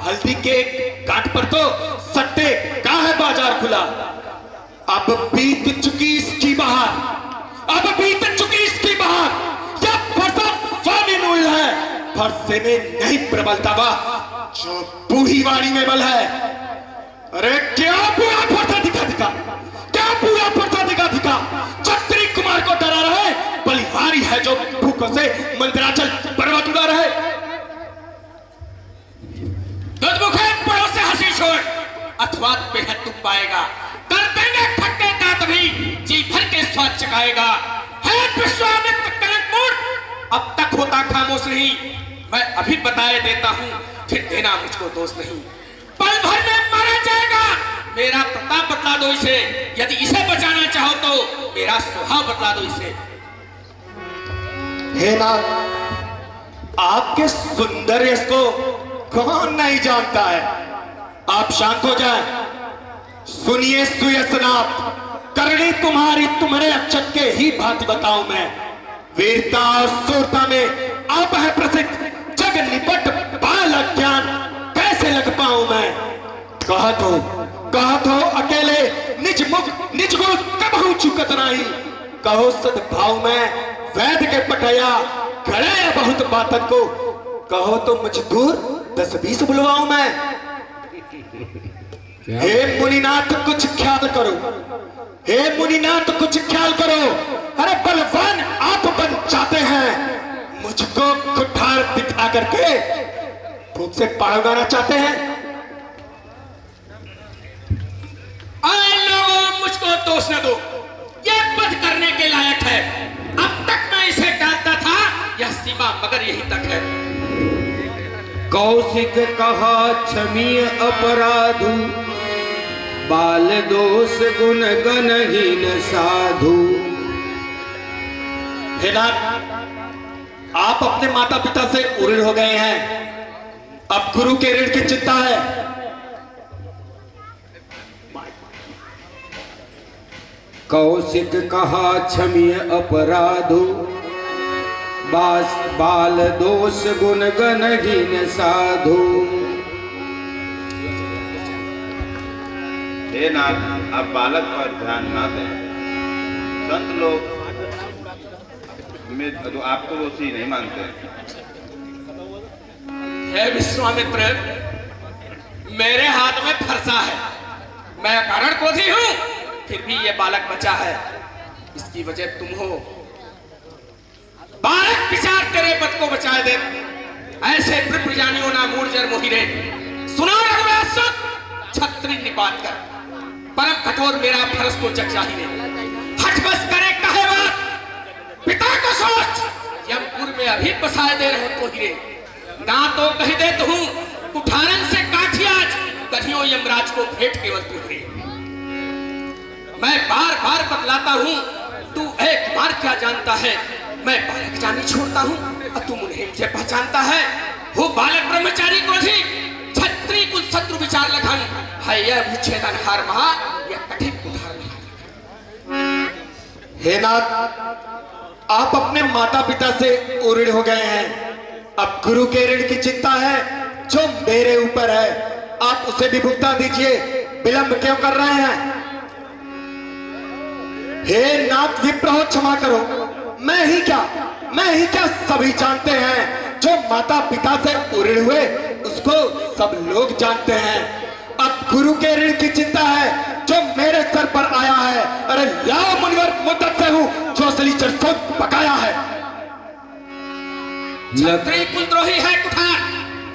हल्दी के काट पर तो सट्टे का है बाजार खुला। अब बीत चुकी इसकी बहार, यह फरसा स्वामी मूल है। फरसे में नहीं प्रबलता वह जो बूढ़ी वाणी में बल है। अरे क्या पूरा फरसा दिखा छत्री कुमार को डरा रहे, बलिहारी है जो भूखों से मंदिराचल पर्वत उड़ा रहे। पड़ोस से हंसी छोड़, अथवा बेहद तू पाएगा, कर देंगे खट्टे दांत भी जी भर के स्वाद चखाएगा। है विश्वामित्र कलंकमूर्त, अब तक होता खामोश नहीं, मैं अभी बताए देता हूं, फिर देना मुझको दोष नहीं। पल भर में मारा जाएगा, मेरा प्रताप बतला दो इसे, यदि इसे बचाना चाहो तो मेरा स्वभाव बतला दो इसे। हे नाथ, आपके सुंदर यश को कौन नहीं जानता है। आप शांत हो जाएं। सुनिए सुयसनाथ, करनी तुम्हारे अक्षत के ही भांति बताऊं मैं। वीरता और सूरता में आप है प्रसिद्ध, जग निपट बाल अज्ञान कैसे लग पाऊं मैं। कहत हो अकेले निज गुण कबहू चुकत नहीं। कहो सद्भाव में वैद के पटया खड़े बहुत बातन को। कहो तो मुझ दूर 10-20 बुलवाऊं मैं। हे मुनिनाथ कुछ ख्याल करो, अरे बलवान आप बन जाते हैं, मुझको कुठार दिखा करके भूख से पार उड़ाना चाहते हैं। लोगों मुझको दोष न दो, यह वध करने के लायक है। अब तक मैं इसे डालता था, यह सीमा मगर यही तक है। कौशिक कहा क्षमीय अपराधु, बाल दोष गुण गणहीन साधु। हे नाथ, आप अपने माता पिता से उऋण हो गए हैं, अब गुरु के ऋण की चिंता है। कौशिक कहा क्षमीय अपराधु, बाल दोष गुण गणहीन साधु। हे नाथ, आप बालक पर ध्यान न दें। संत लोग में तो आपको दोषी नहीं मानते। हे विश्वामित्र, मेरे हाथ में फरसा है, मैं कारण क्रोधी हूं, फिर भी ये बालक बचा है, इसकी वजह तुम हो। बालक विचार तेरे पद को बचाए दे, ऐसे प्रजानियों ना मूर्जर मोहिरे। सुना रघुवंश छत्री निपात कर, परम कठोर मेरा फरस को जग चाहिए। हट बस करे कहे बात, पिता को सोच, यमपुर में अभी बसाए दे रहे तो हीरे। ना तो कह दे तो हूं, कुठारन से काठी आज, कहियो यमराज को भेंट केवल तुहरे। मैं बार बार बतलाता हूं, तू एक बार क्या जानता है। मैं बालक जानी छोड़ता हूं, और तुम उन्हें मुझे पहचानता है। वो बालक ब्रह्मचारी क्रोधी, छत्री कुल शत्रु विचार लगन है। यह विच्छेदन हार महा, यह कठिन उदाहरण। हे नाथ, आप अपने माता पिता से उऋण हो गए हैं, अब गुरु के ऋण की चिंता है जो मेरे ऊपर है। आप उसे भी भुगता दीजिए, विलंब क्यों कर रहे हैं। हे नाथ विप्रहो क्षमा करो, मैं ही क्या सभी जानते हैं। जो माता पिता से उऋण हुए उसको सब लोग जानते हैं। अब गुरु के ऋण की चिंता है जो मेरे सर पर आया है। अरे लाओ मुनिवर, मुद्दत से हूं जो असली चरसों पकाया है। छत्री कुलद्रोही है कुठार,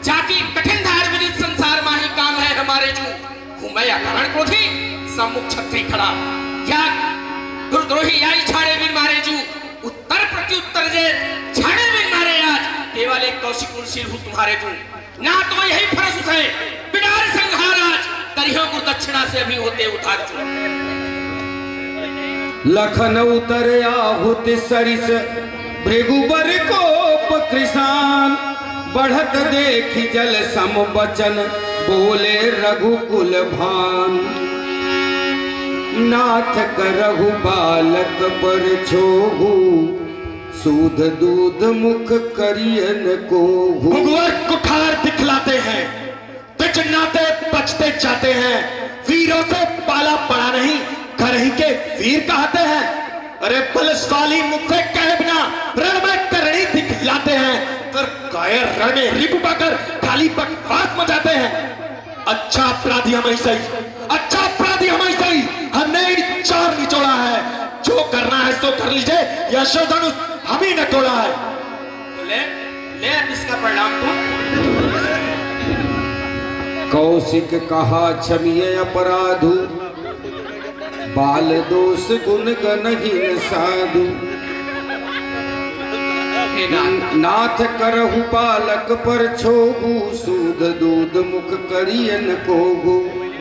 जाति कठिन धार विदित संसार माही काम है हमारे जो। हूं मैं अकारण क्रोधी, सम्मुख छत्री खड़ा या दुर्द्रोही याई छाड़े बिन मारे जू उत्तर प्रत्युत्तर जे छाड़े बिन मारे आज केवल एक कौशिक मुंशील हूँ तुम्हारे तू ना तो यही फरस है बिडार संहार आज करियो को दक्षिणा से अभी होते उधार चुन लखन उतर आहुत सरिस भृगुबर को कृषान बढ़त देखी जल सम बचन बोले रघुकुल भान नाथ करहु बालक पर छोहु सूद दूध मुख करियन को भुगवर कुठार दिखलाते हैं बिचनाते बचते जाते हैं वीरों से पाला पड़ा नहीं घर ही के वीर कहते हैं। अरे बलशाली मुख से कहे बिना रण में करनी दिखलाते हैं पर कायर रण में रिप पाकर खाली बकवास मचाते हैं। अच्छा अपराधी हमें सही अच्छा अपराधी हमें सही हमने चार निचोड़ा है जो करना है सो कर लीजिए यशोधनुष हम ही न तोड़ा है। ले इसका परिणाम तो कौशिक कहा क्षमिय अपराधु बाल दोष गुण गणहीन साधु नाथ करहु बालक पर छोहु सूद दूध मुख करियन कोहु।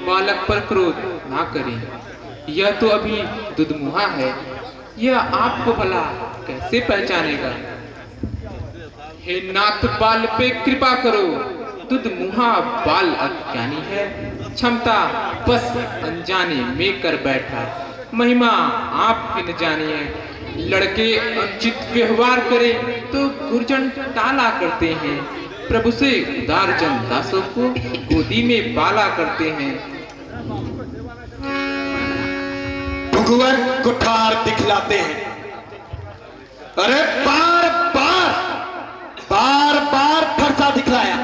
बालक पर क्रोध ना करें, यह तो अभी दुधमुहा है, यह आपको भला कैसे पहचानेगा। हे नाथ बाल पे कृपा करो, दुधमुहा बाल अज्ञानी है, क्षमता बस अनजाने में कर बैठा, महिमा आपकी न जानिए। लड़के अनुचित व्यवहार करे तो गुरजन टाला करते हैं, प्रभु से उदार जन दासों को गोदी में बाला करते हैं। भुगवर कुठार दिखलाते हैं। अरे बार बार फरसा दिखलाया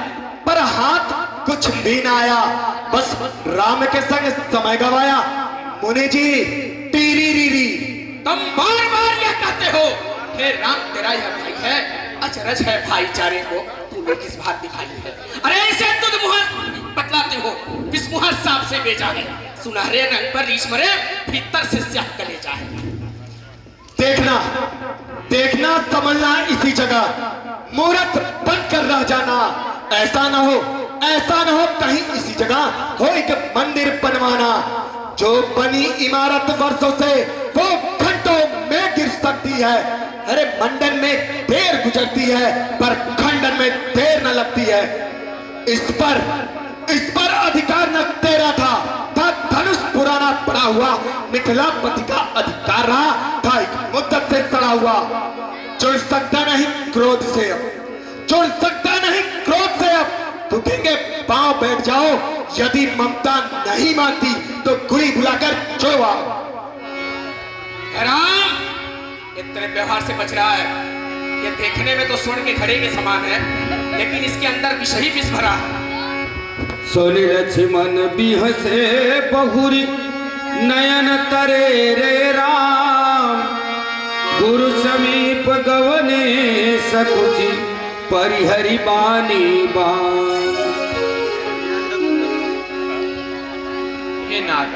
पर हाथ कुछ भी ना आया, बस राम के संग समय गवाया। मुनि जी टीरी रीरी तुम बार बार यह कहते हो हे राम तेरा यह भाई है, अचरज है भाईचारे को तूने किस बात दिखाई है। अरे ऐसे तुझ मुहर बतलाते हो किस मुहर सांप से बेचा है, सुनहरे रंग पर रीछ मरे भीतर से स्याह कलेजा है। देखना समझना इसी जगह मूर्त बनकर रह जाना, ऐसा ना हो कहीं इसी जगह हो एक मंदिर बनवाना। जो बनी इमारत वर्षों से वो घंटों में गिर सकती है। अरे मंडन में देर गुजरती है पर खंडन में देर न लगती है। इस पर अधिकार न तेरा था धनुष पुराना पड़ा हुआ मिथिलापति का अधिकार रहा था एक मुद्दत से सड़ा हुआ। जुड़ सकता नहीं क्रोध से अब दुखेंगे पांव बैठ जाओ, यदि ममता नहीं मानती तो गुड़ी बुलाकर छोड़वा। राम ये तेरे व्यवहार से बच रहा है, ये देखने में तो स्वर्ण के घड़े के समान है लेकिन इसके अंदर विष ही विष भरा है। सोनी लक्ष्मण बिहसे बहुरी नयन तरे रे राम, गुरु समीप गवने सकुचि परिहरि बानी बान। हे नाथ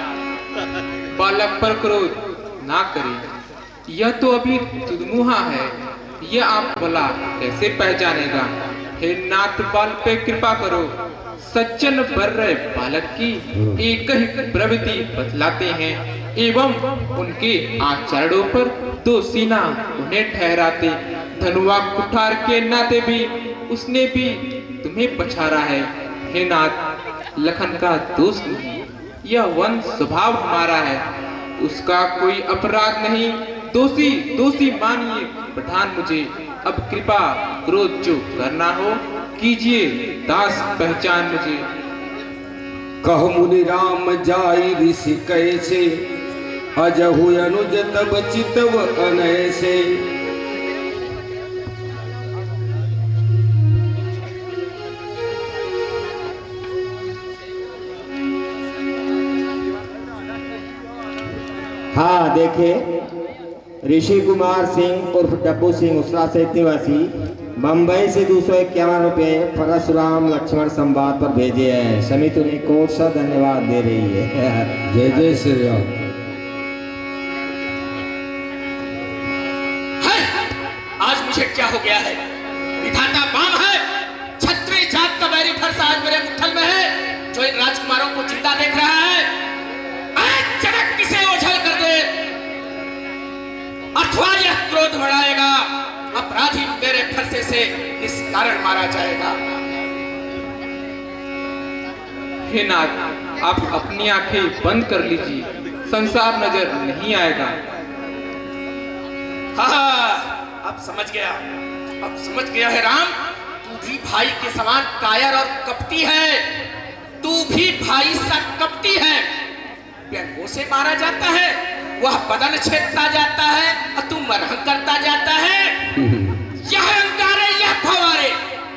बालक पर क्रोध ना करें, यह तो अभी दुधमुहा है, यह आप भला कैसे पहचानेगा। हे नाथ बाल पे कृपा करो, सज्जन बर्रे बालक की एक ही प्रवृत्ति बतलाते हैं एवं उनके आचरणों पर दोषी ना उन्हें ठहराते। धनुआ कुठार के नाते भी उसने भी तुम्हें पछाड़ा है। हे नाथ लखन का दोष नहीं, यह वंश स्वभाव हमारा है, उसका कोई अपराध नहीं। दोषी मानिए प्रधान मुझे, अब कृपा क्रोध जो करना हो कीजिए, दास पहचान मुझे। कह मुनि राम जाई ऋषि कैसे, अजहु अनुज तब चितव अनैसे। हाँ देखिए, ऋषि कुमार सिंह उर्फ डब्बू सिंह उसला से निवासी बम्बई से 251 रुपये परशुराम लक्ष्मण संवाद पर भेजे हैं। समिति उन्हें कोट सा धन्यवाद दे रही है। जय जय श्री राम। आज मुझे क्या हो गया है? विधाता बाम है, छत्री जात का बैरी फरसा आज मेरे मुट्ठल में है, जो इन राजकुमारों को जिंदा देख रहा है। आज जनक किसे ओझल कर दे, अथवा यह क्रोध बढ़ाएगा, अपराधी मेरे फरसे से निष्कारण मारा जाएगा। हे नाथ, आप अपनी आंखें बंद कर लीजिए, संसार नजर नहीं आएगा। हाँ, अब समझ गया है राम। तू भी भाई के समान कायर और कपटी है, तू भी भाई सा कपटी है। व्यंगों से मारा जाता है, वह बदन छेदता जाता है और तू मरहम करता जाता है। यह अंगारे, यह फवारे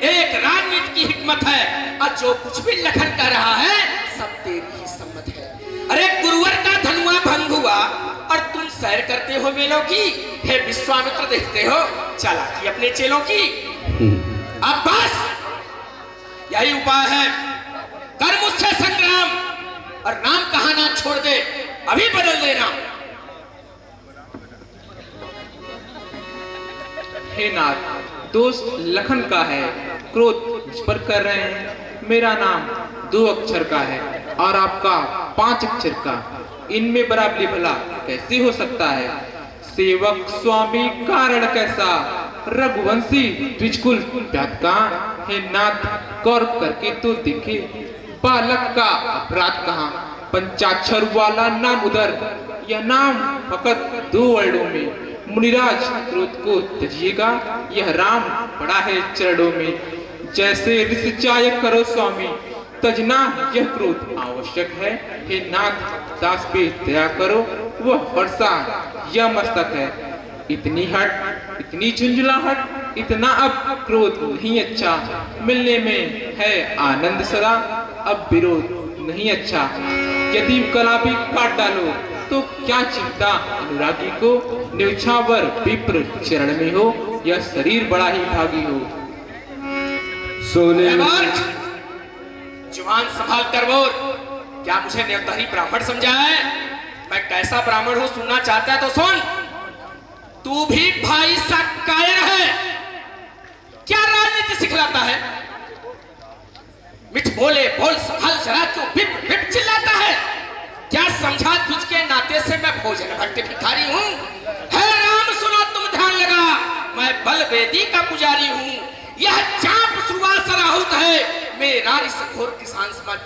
एक राजनीति की हिकमत है, और जो कुछ भी लखन कर रहा है सब तेरी ही सम्मत है। अरे गुरुवर का धनुआ भंग हुआ और तुम सैर करते हो मेलों की। हे विश्वामित्र, देखते हो चालाकी अपने चेलों की। अब बस यही उपाय है, कर मुझसे संग्राम और नाम कहाना छोड़ दे, अभी बदल देना। हे नाथ, दोस्त लखन का है, क्रोध मुझ पर कर रहे हैं। मेरा नाम 2 अक्षर का है और आपका 5 अक्षर का, इनमें बराबरी भला कैसे हो सकता है? सेवक स्वामी कारण कैसा, रघुवंशी द्विजकुल व्याध कहाँ? हे नाथ, गौर करके तो देखे, बालक का अपराध कहाँ? 5 वाला नाम उधर, यह नाम फकत 2 वर्णों में। मुनिराज क्रोध को तजिएगा, यह राम पड़ा है चरणों में। जैसे ऋषिचाय करो स्वामी, तजना यह क्रोध आवश्यक है। हे नाथ, दास पे दया करो, वह फरसा यह मस्तक है। इतनी हट, इतनी झुंझलाहट, इतना अब क्रोध नहीं अच्छा। मिलने में है आनंद सदा, अब विरोध नहीं अच्छा। यदि कला भी काट डालो तो क्या चिंता अनुरागी को, न्यौछावर विप्र चरण में हो, यह शरीर बड़ा ही भागी हो। सोने जुबान संभाल कर बोल, क्या मुझे नेवतारी ब्राह्मण समझा है? मैं कैसा ब्राह्मण हूं सुनना चाहता है तो सुन। तू भी भाई सा कायर है, क्या राजनीति सिखलाता है? मिठ बोले बोल संभाल जरा, क्यों बिप बिप चिल्लाता है? क्या समझा तुझ के नाते से मैं भोजन भट्ट भिखारी हूँ? है राम सुनो तुम ध्यान लगा, मैं बल वेदी का पुजारी हूँ। यह चाप सुवास राहुत है, मेरा इस घोर किसान समझ।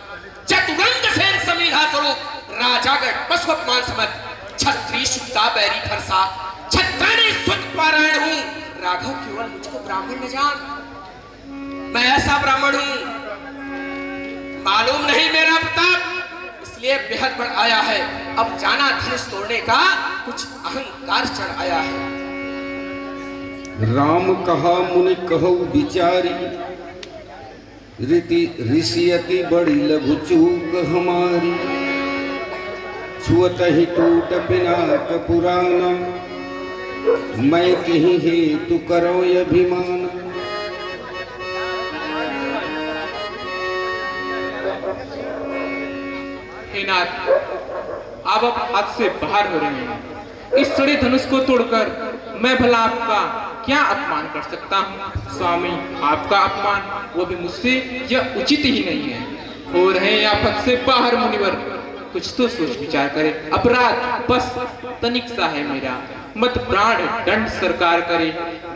चतुरंग सेन समीधा स्वरूप, राजागढ़ पशुपमान समझ। छत्री शुद्धा बैरी फरसा, छत्राणी सुत पारायण हूँ। राघव केवल मुझको ब्राह्मण न जान, मैं ऐसा ब्राह्मण हूँ। मालूम नहीं मेरा प्रताप, इसलिए बेहद बढ़ आया है। अब जाना धनुष तोड़ने का कुछ अहंकार चढ़ आया है। राम कहा मुनि कहो विचारी, रीति ऋषि अति बड़ी लघु चूक हमारी। छुअत ही टूट पिनाक पुराना, मैं कहीं हेतु करो अभिमान। हे नाथ, आप अब हाथ से बाहर हो रहे हैं। इस सड़े धनुष को तोड़कर मैं भला आपका क्या अपमान कर सकता हूँ? स्वामी, आपका अपमान वो भी मुझसे यह उचित ही नहीं है। हो रहे हैं आप हद से बाहर मुनिवर, कुछ तो सोच विचार करें। अपराध बस तनिक सा है मेरा, मत प्राण दंड सरकार करे।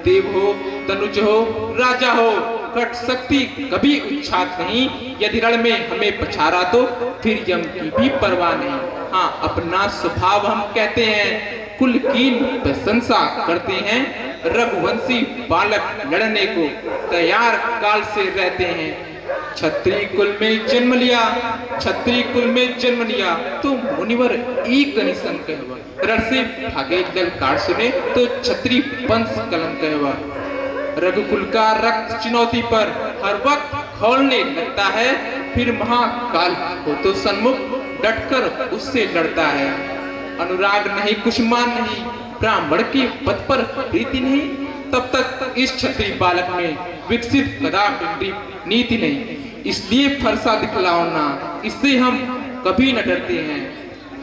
देव हो, तनुज हो, राजा हो, कट शक्ति कभी उच्छात नहीं। यदि रण में हमें पछाड़ा तो फिर यम की भी परवाह नहीं। हाँ, अपना स्वभाव हम कहते हैं, कुल कीन प्रशंसा करते हैं। रघुवंशी बालक लड़ने को तैयार काल से रहते हैं। छत्री कुल में जन्म लिया, छत्री कुल में जन्म लिया तो मुनिवर एक निशन कहवा। रण से भागे ललकार सुने तो छत्री पंच कलम कहवा। रघुकुल का रक्त चुनौती पर हर वक्त खौलने लगता है, फिर महाकाल हो तो सन्मुख डटकर उससे लड़ता है। अनुराग नहीं, कुशमान नहीं, ब्राह्मण के पद पर प्रीति नहीं, तब तक इस क्षत्रिय बालक में विकसित कदापि नीति नहीं, इसलिए फरसा दिखलाओना, इससे हम कभी न डरते हैं।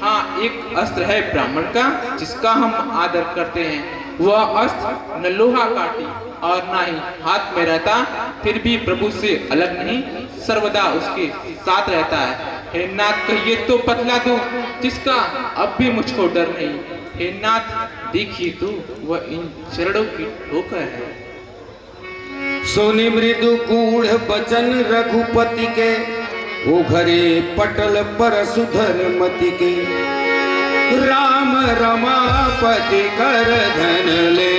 हाँ, एक अस्त्र है ब्राह्मण का जिसका हम आदर करते हैं। वह अस्त्र न लोहा काटी और ना ही हाथ में रहता, फिर भी प्रभु से अलग नहीं, सर्वदा उसके साथ रहता है। हे नाथ, कहिए तो बतला दो जिसका अब भी मुझको डर नहीं। हे नाथ, देखिए तो वह इन चरणों की ठोकर है। सोनि मृदु कूढ़ बचन रघुपति के, उघरे पटल परशुधर मति के। राम रमापति कर धन ले,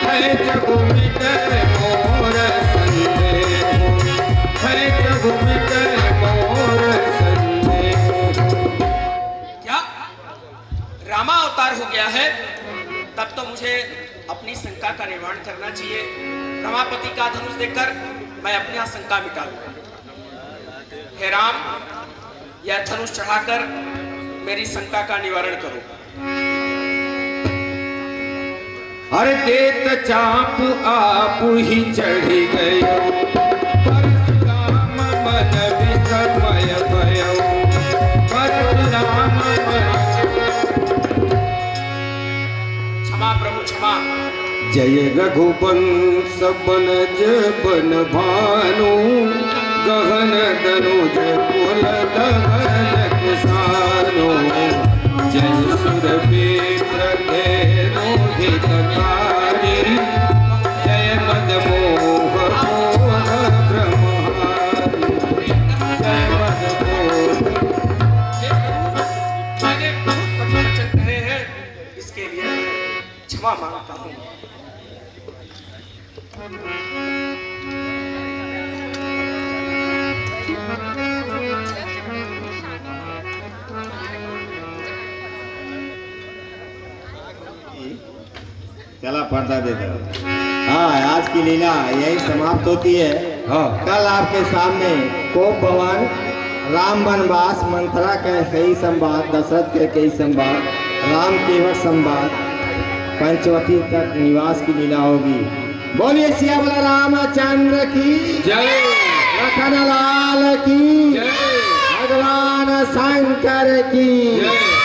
है जगु मिटै मोर संदेह, है जगु मिटै मोर संदेह। क्या रामा अवतार हो गया है? तब तो मुझे अपनी शंका का निवारण करना चाहिए। रमापति का धनुष देखकर मैं अपनी आशंका मिटा लूं। हे राम, यह धनुष चढ़ाकर मेरी शंका का निवारण करो। अरे देत चाप आप ही चढ़ी गए, परशुराम मन विस्मय भयो, परशुराम क्षमा प्रभु क्षमा। जय रघुवंश बनज बन भानु, गहन दनुज कुल दहन किसानो। जय सुरवीर धेनु हितकारी, जय मदमोह मोह ब्रह्महारी, जय मदमोह। मैंने बहुत कठोर वचन कहे हैं, इसके लिए क्षमा मांगता हूँ। चला पर्दा दे दो। हाँ, आज की लीला यही समाप्त होती है। कल आपके सामने कोप भवन, राम वनवास, मंथरा के कई संवाद, दशरथ के कई संवाद, राम केवट संवाद, पंचवटी तक निवास की लीला होगी। बोलिए सियावला रामचंद्र की जय, लखन लाल की जय, भगवान शंकर की जय।